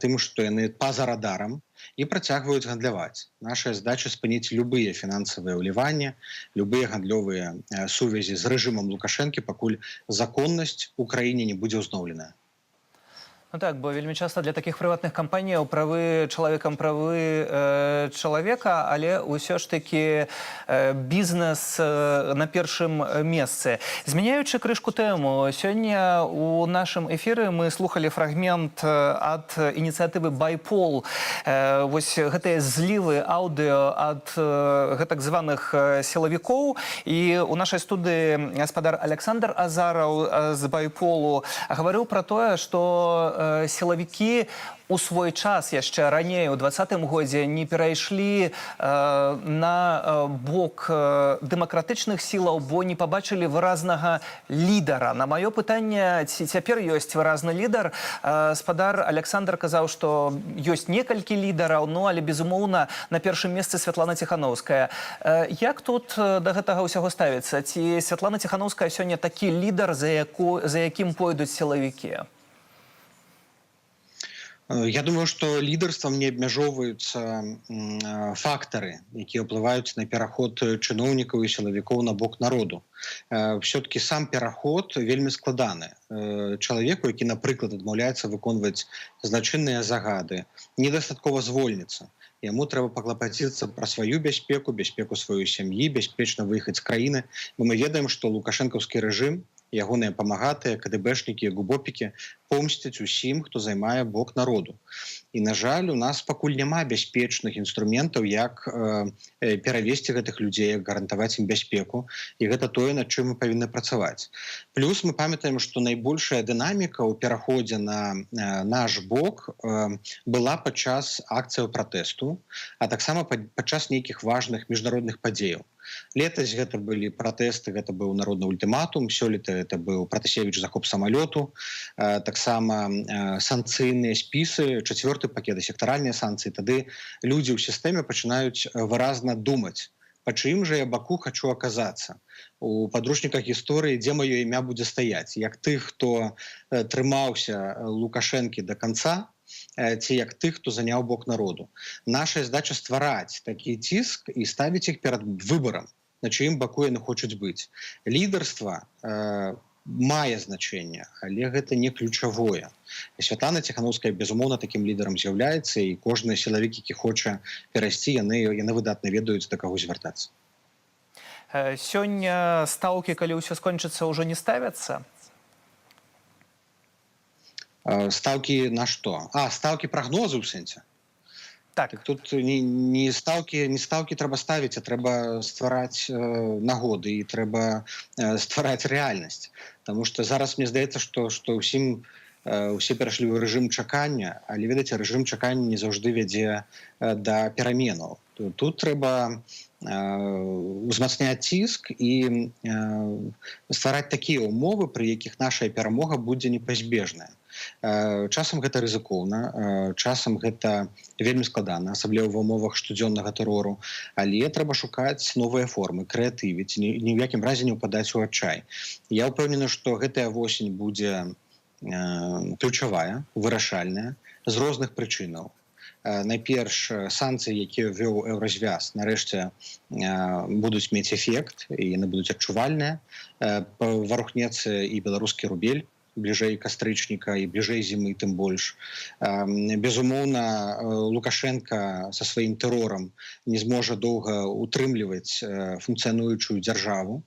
Speaker 16: тым, што яны па-за радарам і працягваюць гандляваць. Наша задача спыніць любыя фінансавыя ўліванні, любыя гандлёвыя сувязі з рэжымам Лукашэнкі, пакуль законнасць у краіне не будзе ўзноўленая.
Speaker 1: Ну так, бо вельмі часта для такіх прыватных кампаніяў правы чалавекам правы чалавека, але ўсё ж такі бізнес на першым месцы. Змяняючы крышку тэму, сёння у нашым эфіры мы слухалі фрагмент ад ініцыятывы «Байпол». Вось гэтыя злівы аўдыо ад гэтак званых сілавікоў. І у нашай студыі гаспадар Александр Азараў з «Байполу» гаварыў пра тое, што сілавікі у свой час яшчэ раней, у 20-м годзе, не перайшлі на бок дэмакратычных сілаў, бо не пабачылі выразнага лідара. На маё пытанне, ці цяпер ёсць выразны лідар, гаспадар Александр казаў, што ёсць некалькі лідараў, ну, але, безумоўна, на першым месцы Святлана Ціхановская. Як тут да гэтага ўсяго ставіцца? Ці Святлана Ціхановская сёння такі лідар, за якім пойдуць сілавікі?
Speaker 16: Я думаю, што лідарствам не абмяжоўваюцца фактары, якія ўплываюць на пераход чыноўнікаў і сілавікоў на бок народу. Все-таки сам пераход вельмі складаны. Чалавеку, які, напрыклад, адмаўляецца выконваць злачынныя загады, недастаткова звольніцца. Яму трэба паклапаціцца пра сваю бяспеку, бяспеку сваёй сям'і, бяспечна выехаць з краіны. Бо мы ведаем, што лукашэнкаўскі рэжым, ягоныя памагатыя, КДБшнікі, губопікі помсцяць усім, хто займае бок народу. І, на жаль, у нас пакуль няма бяспечных інструментаў, як перавесці гэтых людзей, як гарантаваць ім бяспеку. І гэта тое, над чым мы павінны працаваць. Плюс мы памятаем, што найбольшая дынаміка ў пераходзе на наш бок была падчас акцыяў пратэсту, а таксама падчас нейкіх важных міжнародных падзеяў. Летась гэта былі пратэсты, гэта быў народны ультыматум, сёлета гэта быў Пратасевіч захоп самалёту, таксама санкцыйныя спісы, 4-й пакет, сектаральныя санкцыі. Тады людзі ў сістэме пачынаюць выразна думаць па чыім жа я баку хачу аказацца. У падручніках гісторыі, дзе маё імя будзе стаяць, як тых, хто трымаўся Лукашэнкі да канца, ці як тых, хто заняў бок народу. Наша задача ствараць такі ціск і ставіць іх перад выбарам, на чыім баку яны хочуць быць. Лідарства мае значэнне, але гэта не ключавое. Святлана Ціхановская, безумоўна, такім лідарам з'яўляецца, і кожны сілавік, які хоча перайсці, яны выдатна ведаюць, да каго звяртацца.
Speaker 1: Сёння стаўкі, калі ўсё скончыцца, ўжо не ставяцца?
Speaker 16: Стаўкі на што? Стаўкі прагнозы ў сэнсе?
Speaker 1: Так.
Speaker 16: Тут не стаўкі трэба ставіць, а трэба ствараць нагоды і трэба ствараць рэальнасць. Таму што зараз мне здаецца, што усе перайшлі ў рэжым чакання, але, ведаеце, рэжым чакання не заўжды вядзе да пераменаў. Тут трэба узмацняць ціск і ствараць такія ўмовы, пры якіх наша перамога будзе непазбежная. Часам гэта рызыкоўна, часам гэта вельмі складана, асабліва ва ўмовах штодзённага тэрору, але трэба шукаць новыя формы, крэатывіць, ні ў якім разе не ўпадаць у адчай. Я ўпэўнены, што гэтая восень будзе ключавая, вырашальная, з розных прычынаў. Найперш, санкцыі, якія ввёў еўразвяз, нарэшце будуць мець эфект, і яны будуць адчувальныя. Варухнецца і беларускі рубель, бліжэй кастрычніка і бліжэй зімы, тым больш. Безумоўна, Лукашенко са сваім тэрорам не зможа доўга утрымліваць функцыянуючую дзяржаву.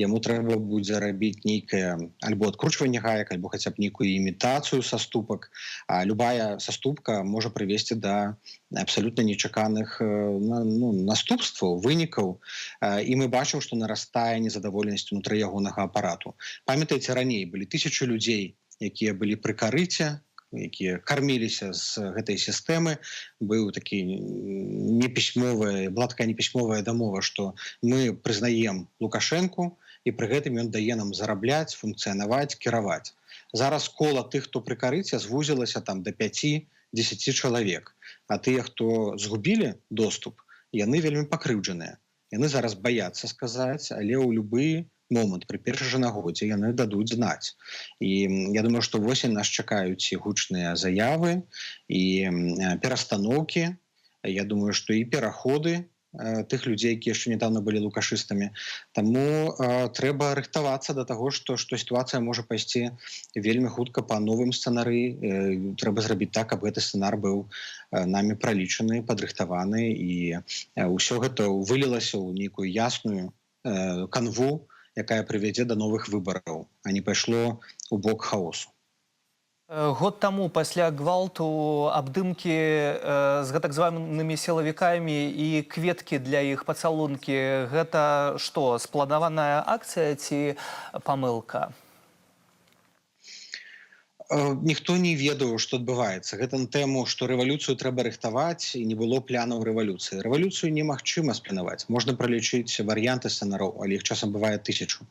Speaker 16: Яму трэба будзе рабіць нейкае альбо адкручванне гаек, альбо хаця б нейкую імітацыю саступак. А любая саступка можа прывесці да абсалютна нечаканых наступстваў, вынікаў. І мы бачым, што нарастае незадаволенасць унутры ягонага апарату. Памятаеце, раней былі тысячы людзей, якія былі пры карыце, якія карміліся з гэтай сістэмы. Была такая непісьмовая дамова, што мы прызнаем Лукашэнку, і пры гэтым ён дае нам зарабляць, функцыянаваць, кіраваць. Зараз кола тых, хто пры карыце, звузілася там да 5-10 чалавек. А тыя, хто згубілі доступ, яны вельмі пакрыўджаныя. Яны зараз баяцца сказаць, але ў любы момант, пры першай жа нагодзе, яны дадуць знаць. І я думаю, што восень нас чакаюць і гучныя заявы, і перастаноўкі. Я думаю, што і пераходы тых людзей, якія яшчэ нядаўна былі лукашыстамі. Таму трэба рыхтавацца да таго, што сітуацыя можа пайсці вельмі хутка па новым сцэнары. Трэба зрабіць так, каб гэты сцэнар быў намі пралічаны, падрыхтаваны, і ўсё гэта вылілася ў нейкую ясную канву, якая прывядзе да новых выбараў, а не пайшло ў бок хаосу.
Speaker 1: Год таму пасля гвалту абдымкі з гэтак званымі сілавікамі і кветкі для іх пацалункі, гэта што, спланаваная акцыя ці памылка?
Speaker 16: Ніхто не ведаў, што адбываецца. Гэта на тэму, што рэвалюцыю трэба рыхтаваць, і не было планаў рэвалюцыі. Рэвалюцыю немагчыма спланаваць. Можна пралічыць варыянты сцэнараў, але іх часам бывае 1000.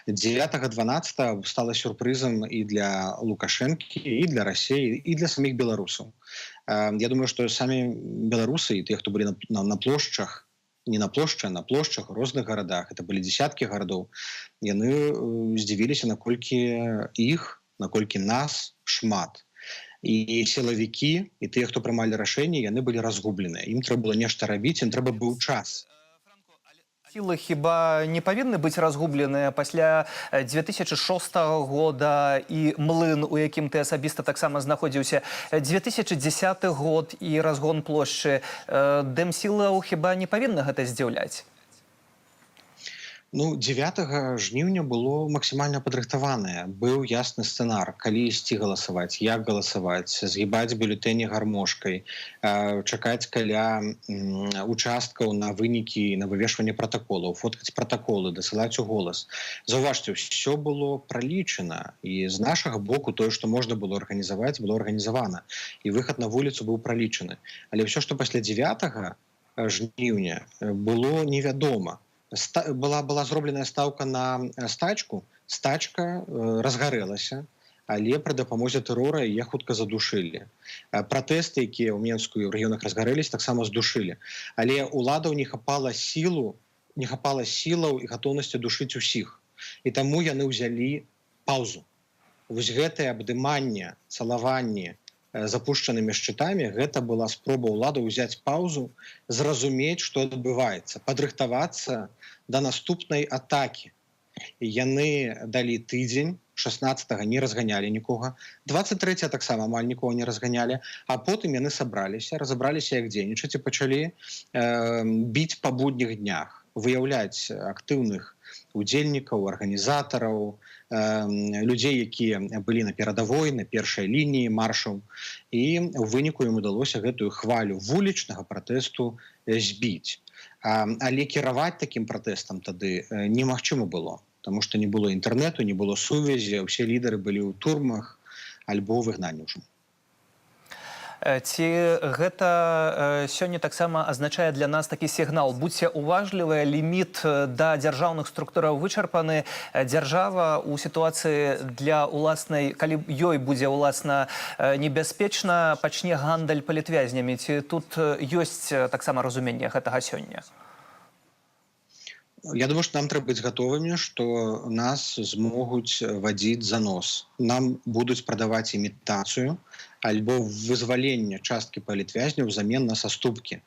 Speaker 16: 9-12 стала сюрпрызам і для Лукашэнкі, і для Расіі, і для саміх беларусаў. Я думаю, што самі беларусы і тыя, хто былі на плошчах, не на плошчы, а на плошчах у розных гарадах, это былі дзесяткі гарадоў, яны здзівіліся, наколькі іх, наколькі нас шмат. І сілавікі, і тыя, хто прымалі рашэнні, яны былі разгубленыя. Ім трэба было нешта рабіць, ім трэба быў час.
Speaker 1: Сілы хіба не павінны быць разгубленыя пасля 2006 года і млын, у якім ты асабіста таксама знаходзіўся, 2010 год і разгон плошчы. Дэмсілаў хіба не павінна гэта здзіўляць?
Speaker 16: 9 жніўня было максімальна падрыхтаванае. Быў ясны сцэнар, калі ісці галасаваць, як галасаваць, згібаць бюлетэні гармошкай, чакаць каля участкаў на вынікі, на вывешванне пратаколаў, фоткаць пратаколы, дасылаць у голас. Заўважце, ўсё было пралічана, і з нашага боку тое, што можна было арганізаваць, было арганізавана. І выхад на вуліцу быў пралічаны. Але ўсё, што пасля 9 жніўня, было невядома. Была зробленая стаўка на стачку, стачка разгарэлася, але пры дапамозе тэрора яе хутка задушылі. Пратэсты, якія ў Менску і ў рэгіёнах разгарэліся, таксама здушылі. Але ўладаў не хапала сілу не хапала сілаў і гатоўнасці душыць усіх. І таму яны ўзялі паўзу. Вось гэтае абдыманне, цалаванне запушчанымі шчытамі, гэта была спроба ўлады ўзяць паўзу, зразумець, што адбываецца, падрыхтавацца да наступнай атакі. І яны далі тыдзень, 16-го не разганялі нікога, 23-го таксама амаль нікога не разганялі, а потым яны разабраліся, як дзейнічаць, і пачалі біць па будніх днях, выяўляць актыўных удзельнікаў, арганізатараў, людзей, якія былі на перадавой, на першай лініі маршаў. І ў выніку ім удалося гэтую хвалю вулічнага пратэсту збіць. Але кіраваць такім пратэстам тады немагчыма было, таму што не было інтэрнэту, не было сувязі, ўсе лідары былі ў турмах альбо ў выгнанні ўжо.
Speaker 1: Ці гэта сёння таксама азначае для нас такі сігнал? Будзьце уважлівыя, ліміт да дзяржаўных структураў вычарпаны. Дзяржава ў сітуацыі для уласнай, калі ёй будзе уласна небяспечна, пачне гандаль палітвязнямі. Ці тут ёсць таксама разуменне гэтага сёння?
Speaker 16: Я думаю, што нам трэба быць гатовымі, што нас змогуць вадзіць за нос. Нам будуць прадаваць імітацыю альбо вызваленне часткі палітвязняў взамен на саступкі.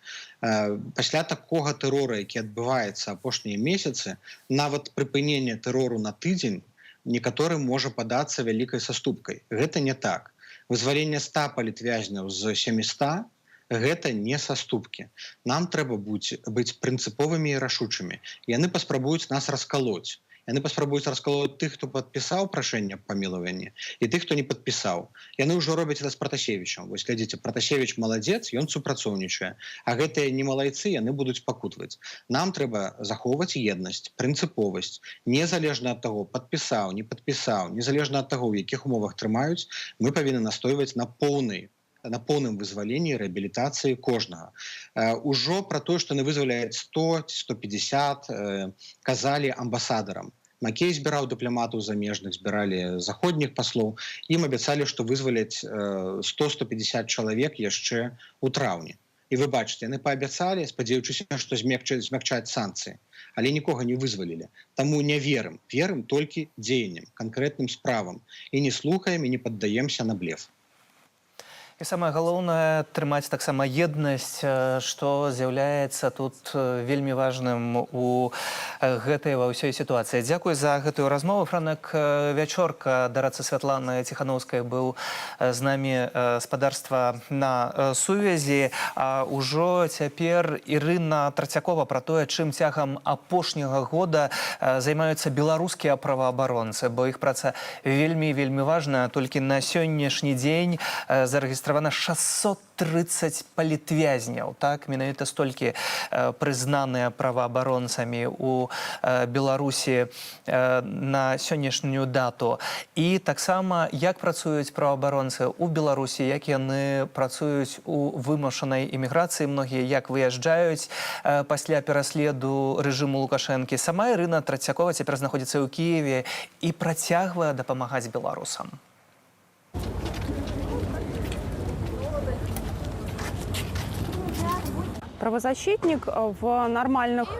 Speaker 16: Пасля такога тэрора, які адбываецца апошнія месяцы, нават прыпыненне тэрору на тыдзень некаторым можа падацца вялікай саступкай. Гэта не так. Вызваленне 100 палітвязняў з 700 гэта не саступкі. Нам трэба быць прынцыповымі і рашучымі. Яны паспрабуюць нас раскалоць. Яны паспрабуюць раскалоць тых, хто падпісаў прашэнне аб памілаванні, і тых, хто не падпісаў. Яны ўжо робяць гэта з Пратасевічам. Вось глядзіце, Пратасевіч маладзец, ён супрацоўнічае. А гэтыя не малайцы, яны будуць пакутваць. Нам трэба захоўваць еднасць, прынцыповасць. Незалежна ад таго, падпісаў, не падпісаў, незалежна ад таго, у якіх умовах трымаюць, мы павінны настойваць на поўным вызваленні і рэабілітацыі кожнага. Ужо пра тое, што яны вызваляюць 100 ці 150, казалі амбасадарам. Макей збіраў дыпламатаў замежных, збіралі заходніх паслоў. Ім абяцалі, што вызваляць 100-150 чалавек яшчэ ў траўні. І вы бачыце, яны паабяцалі, спадзяючыся, што змякчаць санкцыі. Але нікога не вызвалілі. Таму не верым. Верым толькі дзеянням, канкрэтным справам. І не слухаем, і не паддаемся на блеф.
Speaker 1: І самае галоўнае трымаць таксама еднасць, што з'яўляецца тут вельмі важным у гэтай ва ўсёй сітуацыі. Дзякуй за гэтую размову. Франак Вячорка, дарадца Святланы Ціханаўскай, быў з намі спадарства на сувязі. А ўжо цяпер Ірына Трацякова пра тое, чым цягам апошняга года займаюцца беларускія праваабаронцы, бо іх праца вельмі важная. Толькі на сённяшні дзень зарэгістравана 630 палітвязняў. Так, менавіта столькі прызнаныя праваабаронцамі ў Беларусі на сённяшнюю дату. І таксама, як працуюць праваабаронцы ў Беларусі, як яны працуюць у вымушанай іміграцыі, многія як выязджаюць пасля пераследу рэжыму Лукашэнкі. Сама Ірына Трацякова цяпер знаходзіцца ў Кіеве і працягвае дапамагаць беларусам.
Speaker 17: Правозащитник в нормальных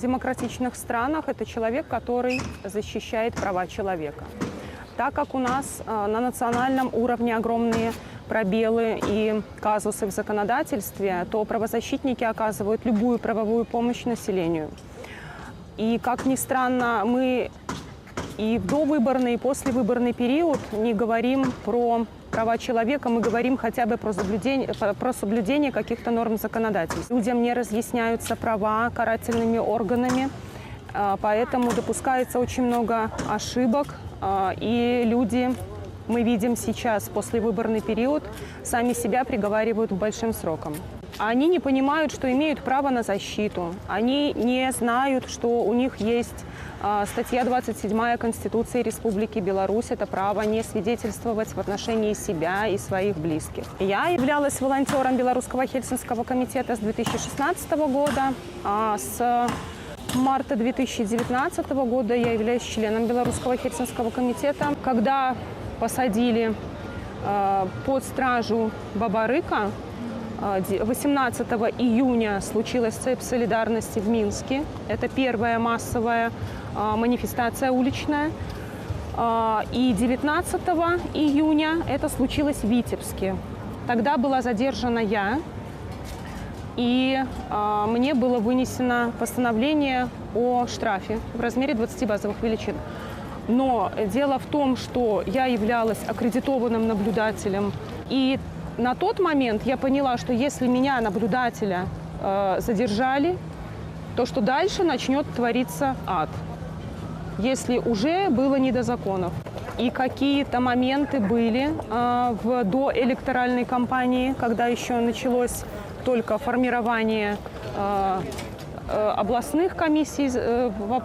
Speaker 17: демократичных странах – это человек, который защищает права человека. Так как у нас на национальном уровне огромные пробелы и казусы в законодательстве, то правозащитники оказывают любую правовую помощь населению. И, как ни странно, мы и в довыборный, и послевыборный период не говорим про права человека, мы говорим хотя бы про соблюдение каких-то норм законодательства. Людям не разъясняются права карательными органами, поэтому допускается очень много ошибок, и люди, мы видим сейчас, послевыборный период, сами себя приговаривают к большим срокам. Они не понимают, что имеют право на защиту, они не знают, что у них есть статья 27 Конституции Республики Беларусь – это право не свидетельствовать в отношении себя и своих близких. Я являлась волонтером Белорусского Хельсинского комитета с 2016 года, а с марта 2019 года я являюсь членом Белорусского Хельсинского комитета. Когда посадили под стражу Бабарыка, 18 июня случилась цепь солидарности в Минске. Это первая массовая манифестация уличная. И 19 июня это случилось в Витебске. Тогда была задержана я, и мне было вынесено постановление о штрафе в размере 20 базовых величин. Но дело в том, что я являлась аккредитованным наблюдателем, и на тот момент я поняла, что если меня, наблюдателя, задержали, то что дальше начнет твориться ад, если уже было не до законов. И какие-то моменты были в доэлекторальной кампании, когда еще началось только формирование областных комиссий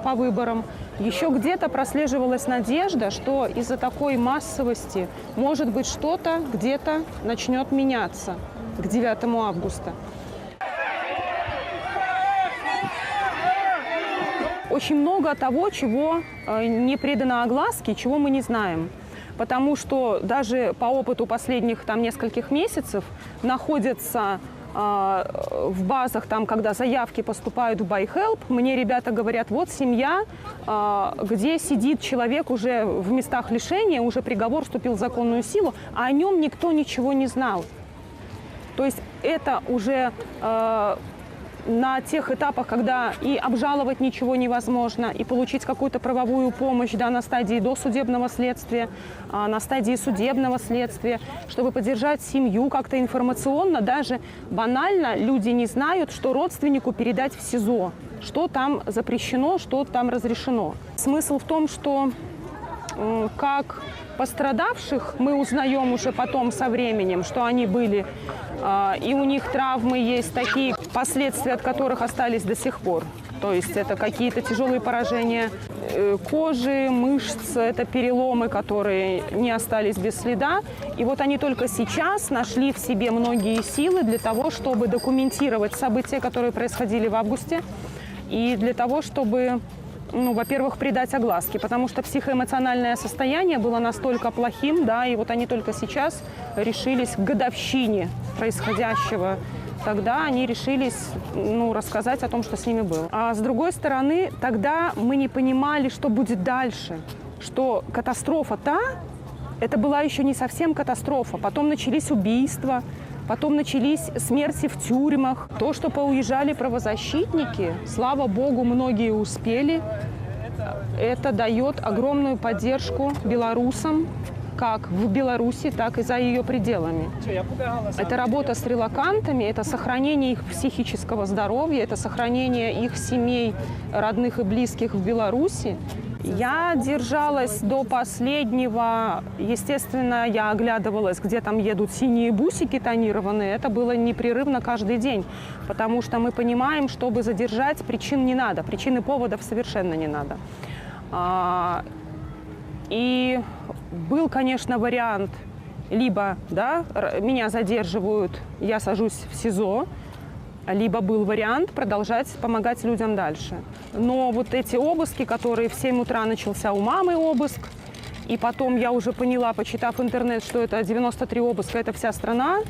Speaker 17: по выборам. Еще где-то прослеживалась надежда, что из-за такой массовости, может быть, что-то где-то начнет меняться к 9 августа. Очень много того, чего не предано огласке, чего мы не знаем. Потому что даже по опыту последних нескольких месяцев находятся в базах, когда заявки поступают в BuyHelp, мне ребята говорят, вот семья, где сидит человек уже в местах лишения, уже приговор вступил в законную силу, а о нем никто ничего не знал. То есть это уже на тех этапах, когда и обжаловать ничего невозможно, и получить какую-то правовую помощь на стадии досудебного следствия, на стадии судебного следствия, чтобы поддержать семью как-то информационно, даже банально люди не знают, что родственнику передать в СИЗО, что там запрещено, что там разрешено. Смысл в том, что как пострадавших мы узнаем уже потом со временем, что они были, и у них травмы есть такие, последствия от которых остались до сих пор. То есть это какие-то тяжелые поражения кожи, мышц, это переломы, которые не остались без следа. И вот они только сейчас нашли в себе многие силы для того, чтобы документировать события, которые происходили в августе, и для того, чтобы во-первых, придать огласке, потому что психоэмоциональное состояние было настолько плохим, и вот они только сейчас решились к годовщине происходящего. Тогда они решились рассказать о том, что с ними было. А с другой стороны, тогда мы не понимали, что будет дальше, что катастрофа это была еще не совсем катастрофа. Потом начались убийства, потом начались смерти в тюрьмах. То, что поуезжали правозащитники, слава богу, многие успели. Это дает огромную поддержку белорусам, как в Беларуси, так и за ее пределами. Это работа с релокантами, это сохранение их психического здоровья, это сохранение их семей, родных и близких в Беларуси. Я держалась до последнего. Естественно, я оглядывалась, где там едут синие бусики тонированные. Это было непрерывно каждый день, потому что мы понимаем, чтобы задержать, причин не надо, причины поводов совершенно не надо. И был, конечно, вариант, либо меня задерживают, я сажусь в СИЗО, либо был вариант продолжать помогать людям дальше. Но вот эти обыски, которые в 7 утра начался у мамы обыск, и потом я уже поняла, почитав интернет, что это 93 обыска, это вся страна.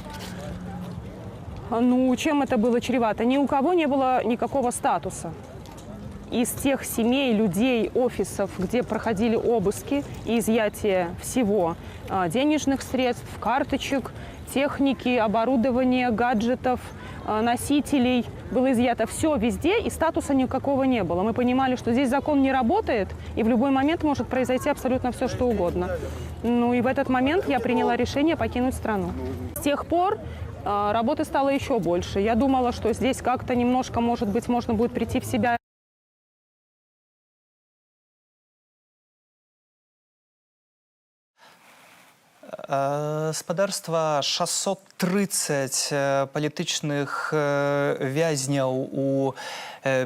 Speaker 17: Чем это было чревато? Ни у кого не было никакого статуса. Из тех семей, людей, офисов, где проходили обыски и изъятие всего денежных средств, карточек, техники, оборудования, гаджетов, носителей, было изъято все везде, и статуса никакого не было. Мы понимали, что здесь закон не работает, и в любой момент может произойти абсолютно все, что угодно. И в этот момент я приняла решение покинуть страну. С тех пор работы стало еще больше. Я думала, что здесь как-то немножко, может быть, можно будет прийти в себя.
Speaker 1: Спадарства 630 палітычных вязняў у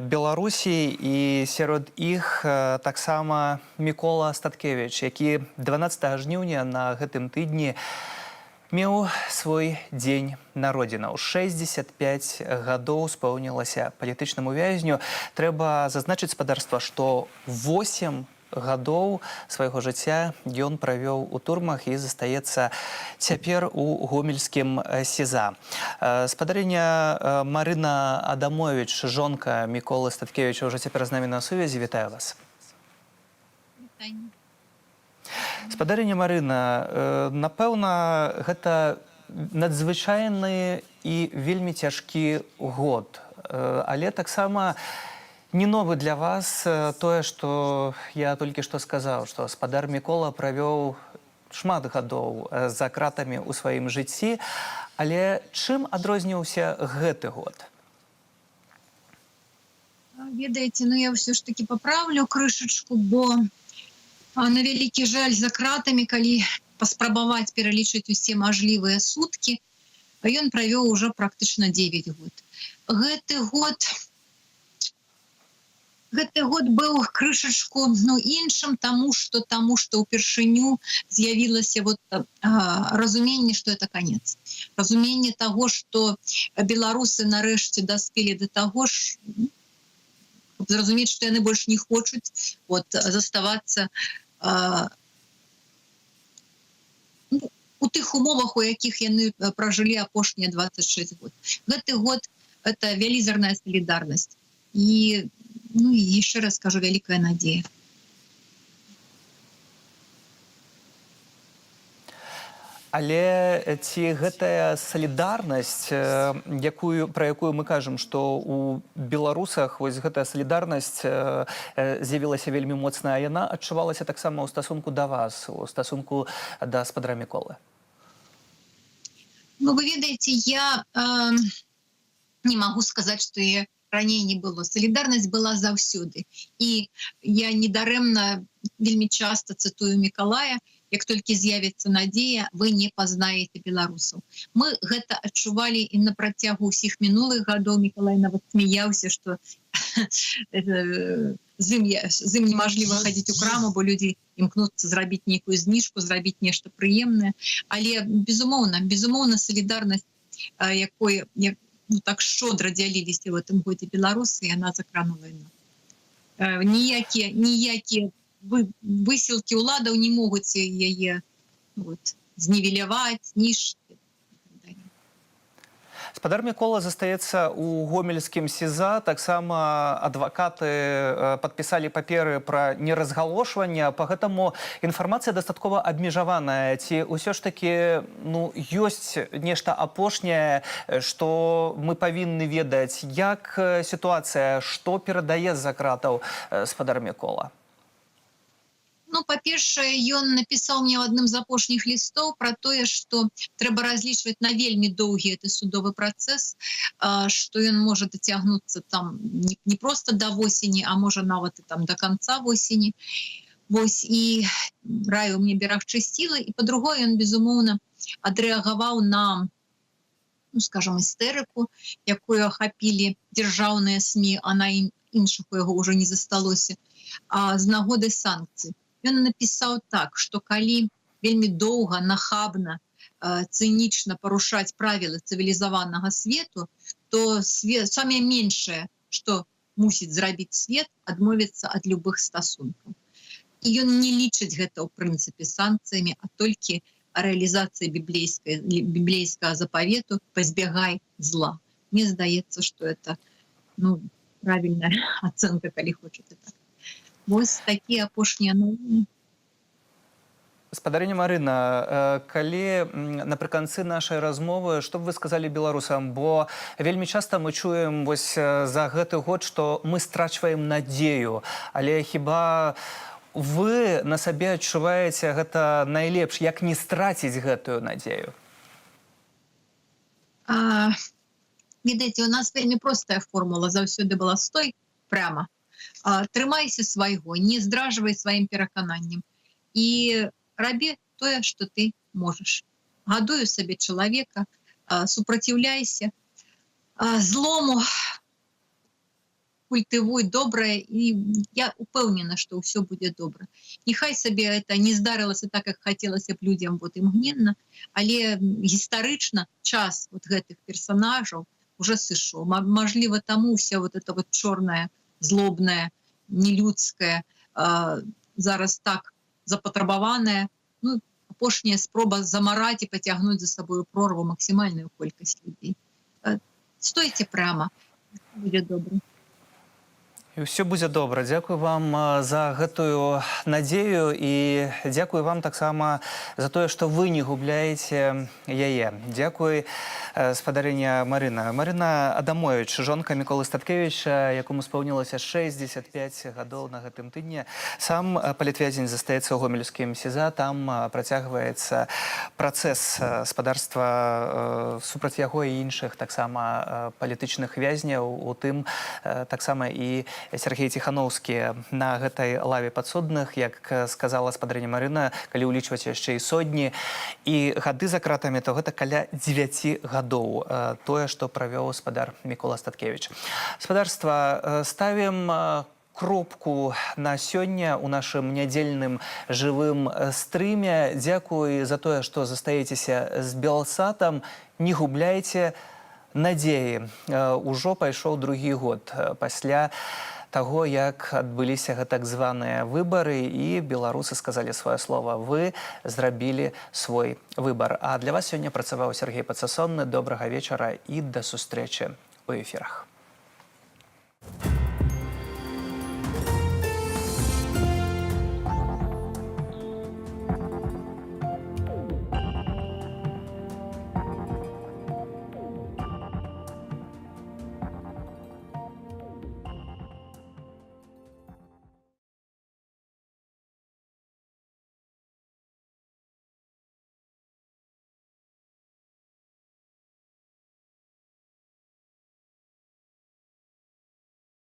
Speaker 1: Беларусі, і сярод іх таксама Мікола Статкевіч, які 12 жніўня на гэтым тыдні меў свой дзень народзінаў. 65 гадоў споўнілася палітычнаму вязню. Трэба зазначыць, спадарства, што 8 гадоў свайго жыцця ён правёў у турмах і застаецца цяпер у гомельскім СІЗА. Спадарыня Марына Адамович, жонка Міколы Статкевіча, ўжо цяпер з намі на сувязі. Вітаю вас. Спадарыня Марына, напэўна, гэта надзвычайны і вельмі цяжкі год. Але таксама не новы для вас тое, што я толькі што сказаў, што спадар Мікола правёў шмат гадоў за кратамі ў сваім жыцці. Але чым адрозніваўся гэты год?
Speaker 18: Ведаеце, я ўсё ж таки паправлю крышачку, бо на вялікі жаль за кратамі, калі паспрабаваць пералічыць усе мажлівыя суткі, ён правёў ужо практычна 9 год. Гэты год быў крышачку іншым, таму што ўпершыню з'явілася разуменне, што это канец. Разуменне таго, што беларусы нарэшце даспелі да таго, зразумець, што яны больш не хочуць заставацца у тых умовах, у якіх яны пражылі апошнія 26 год. Гэты год — это велізарная салідарнасць. І яшчэ раз скажу, вялікая надзея.
Speaker 1: Але ці гэтая салідарнасць, пра якую мы кажам, што у беларусах гэтая салідарнасць з'явілася вельмі моцная, яна адчувалася таксама ў стасунку да вас, у стасунку да спадара Міколы?
Speaker 18: Вы ведаеце, я не магу сказаць, што я раней не было. Салідарнасць была заўсёды. І я недарэмна вельмі часта цытую Мікалая: як толькі з'явіцца надзея, вы не пазнаеце беларусаў. Мы гэта адчувалі і на працягу ўсіх мінулых гадоў. Мікалай нават смяяўся, што з ім немажліва хадзіць у краму, бо людзі імкнуцца зрабіць нейкую зніжку, зрабіць нешта прыемнае. Але, безумоўна, салідарнасць, якой так шчодра дзяліліся ў гэтым годзе беларусы, яна закранула яна. Ніякія высілкі ўладаў не могуць яе знівеляваць, знішчыць.
Speaker 1: Спадар Мікола застаецца ў гомельскім СІЗА. Таксама адвакаты падпісалі паперы пра неразгалошванне. Па гэтаму інфармацыя дастаткова абмежаваная. Ці ўсё ж такі ёсць нешта апошняе, што мы павінны ведаць? Як сітуацыя? Што перадае з-за кратаў спадар Мікола?
Speaker 18: Па-першае, ён напісаў мне ў адным з апошніх лістоў пра тое, што трэба разлічваць на вельмі доўгі гэты судовы працэс, што ён можа дацягнуцца там не проста да восені, а можа нават і там да канца восені. І раіў мне берагчы сілы. І па-другое, ён, безумоўна, адрэагаваў на, скажам, істэрыку, якую ахапілі дзяржаўныя СМІ, а на іншых у яго ўжо не засталося, з нагоды санкцый. Ён напісаў так, што калі вельмі доўга, нахабна, цынічна парушаць правілы цывілізаванага свету, то самае меншае, што мусіць зрабіць свет, адмовіцца ад любых стасункаў. І ён не лічыць гэта, ў прынцыпе, санкцыямі, а толькі рэалізацыяй біблейскага запавету «пазбягай зла». Мне здаецца, што это правільная ацэнка, калі хочаце так. Вось такія апошнія новіны.
Speaker 1: Спадарыня Марына, калі напрыканцы нашай размовы, што б вы сказалі беларусам? Бо вельмі часта мы чуем за гэты год, што мы страчваем надзею. Але хіба вы на сабе адчуваеце гэта найлепш? Як не страціць гэтую надзею?
Speaker 18: Ведаеце, у нас вельмі простая формула заўсёды была: стой прямо. Трымайся свайго, не здражвай сваім перакананнем і рабі тое, што ты можаш. Гадуй у сабе чалавека, супраціўляйся злому, культывуй добрае, і я упэўнена, што ўсё будзе добра. Няхай сабе это не здарылася так, як хацелася б людзям імгненна, але гістарычна час гэтых персанажаў уже сышоў. Мажліва, таму ўся эта чорная, злобная, нелюдская, зараз так запатрабаванае. Ну, апошняя спроба замараць і пацягнуць за сабою прорву максімальную колькасць людзей. Стойце прямо, будзе добра.
Speaker 1: І ўсё будзе добра. Дзякую вам за гэтую надзею і дзякую вам таксама за тое, што вы не губляеце яе. Дзякуй, спадарыня Марына. Марына Адамович, жонка Міколы Статкевіча, якому спаўнілася 65 гадоў на гэтым тыдні. Сам палітвязень застаецца ў гомельскім СІЗА. Там працягваецца працэс спадарства супраць яго і іншых таксама палітычных вязняў, у тым таксама і Сергей Ціхановскі на гэтай лаве падсудных, як сказала спадарыня Марына, калі ўлічваць яшчэ і сотні і гады за кратамі, то гэта каля 9 гадоў тое, што правёў спадар Мікола Статкевіч. Спадарства, ставім кропку на сёння ў нашым нядзельным жывым стрыме. Дзякуй за тое, што застаецеся з Белсатам. Не губляйце надзеі. Ужо пайшоў другі год пасля таго, як адбыліся так званыя выбары, і беларусы сказалі сваё слова. Вы зрабілі свой выбар. А для вас сёння працаваў Сергей Пацасонны. Добрага вечара і да сустрэчы ў эфірах.